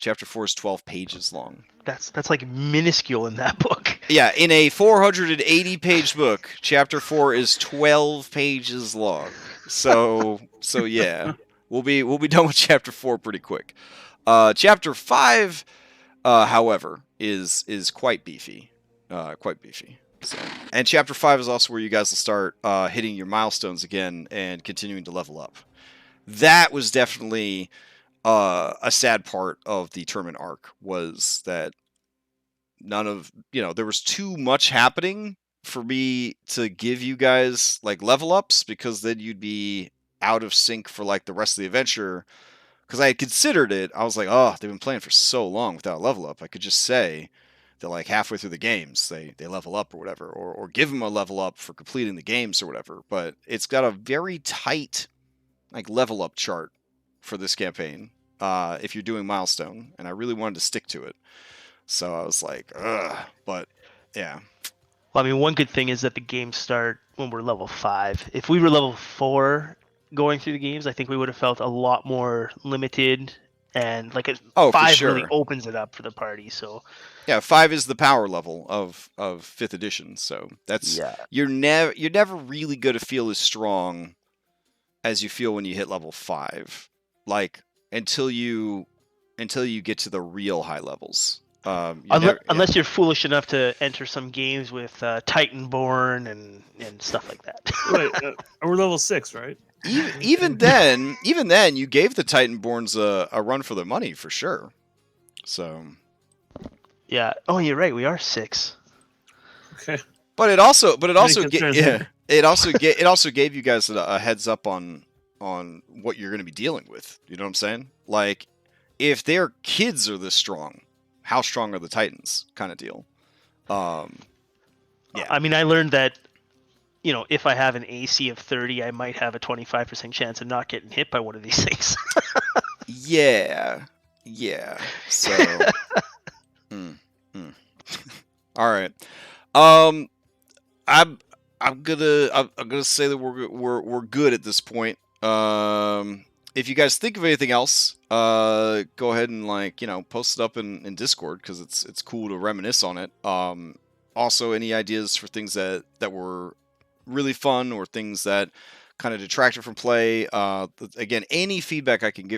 [SPEAKER 1] Chapter 4 is 12 pages long.
[SPEAKER 2] That's like minuscule in that book.
[SPEAKER 1] Yeah, in a 480-page book, chapter 4 is 12 pages long. So yeah, we'll be done with chapter 4 pretty quick. Chapter 5, however, is quite beefy. So, and chapter 5 is also where you guys will start hitting your milestones again and continuing to level up. That was definitely a sad part of the tournament arc, was that there was too much happening for me to give you guys like level ups, because then you'd be out of sync for like the rest of the adventure. Because I had considered it, I was like, oh, they've been playing for so long without level up. I could just say that like halfway through the games they level up or whatever, or give them a level up for completing the games or whatever. But it's got a very tight like level up chart for this campaign if you're doing milestone, and I really wanted to stick to it. So I was like, ugh. But yeah.
[SPEAKER 2] Well, I mean, one good thing is that the games start when we're level 5. If we were level 4 going through the games, I think we would have felt a lot more limited and like
[SPEAKER 1] Oh, for
[SPEAKER 2] 5 really
[SPEAKER 1] sure.
[SPEAKER 2] opens it up for the party. So
[SPEAKER 1] Yeah, 5 is the power level of 5th edition. So that's you're never really going to feel as strong as you feel when you hit level 5, like until you get to the real high levels.
[SPEAKER 2] Unless you're foolish enough to enter some games with Titanborn and stuff like that.
[SPEAKER 3] Right, we're level 6, right?
[SPEAKER 1] Even then, you gave the Titanborns a run for their money for sure. So
[SPEAKER 2] yeah. Oh, you're right. We are 6.
[SPEAKER 3] Okay.
[SPEAKER 1] But it also
[SPEAKER 3] concerns
[SPEAKER 1] it also gave you guys a heads up on what you're going to be dealing with. You know what I'm saying? Like, if their kids are this strong, how strong are the Titans? Kind of deal. Yeah.
[SPEAKER 2] I mean, I learned that, if I have an AC of 30, I might have a 25% chance of not getting hit by one of these things.
[SPEAKER 1] Yeah. So. All right. I'm gonna say that we're good at this point. If you guys think of anything else, go ahead and post it up in Discord, because it's cool to reminisce on it. Also, any ideas for things that were really fun or things that kind of detracted from play. Again, any feedback I can get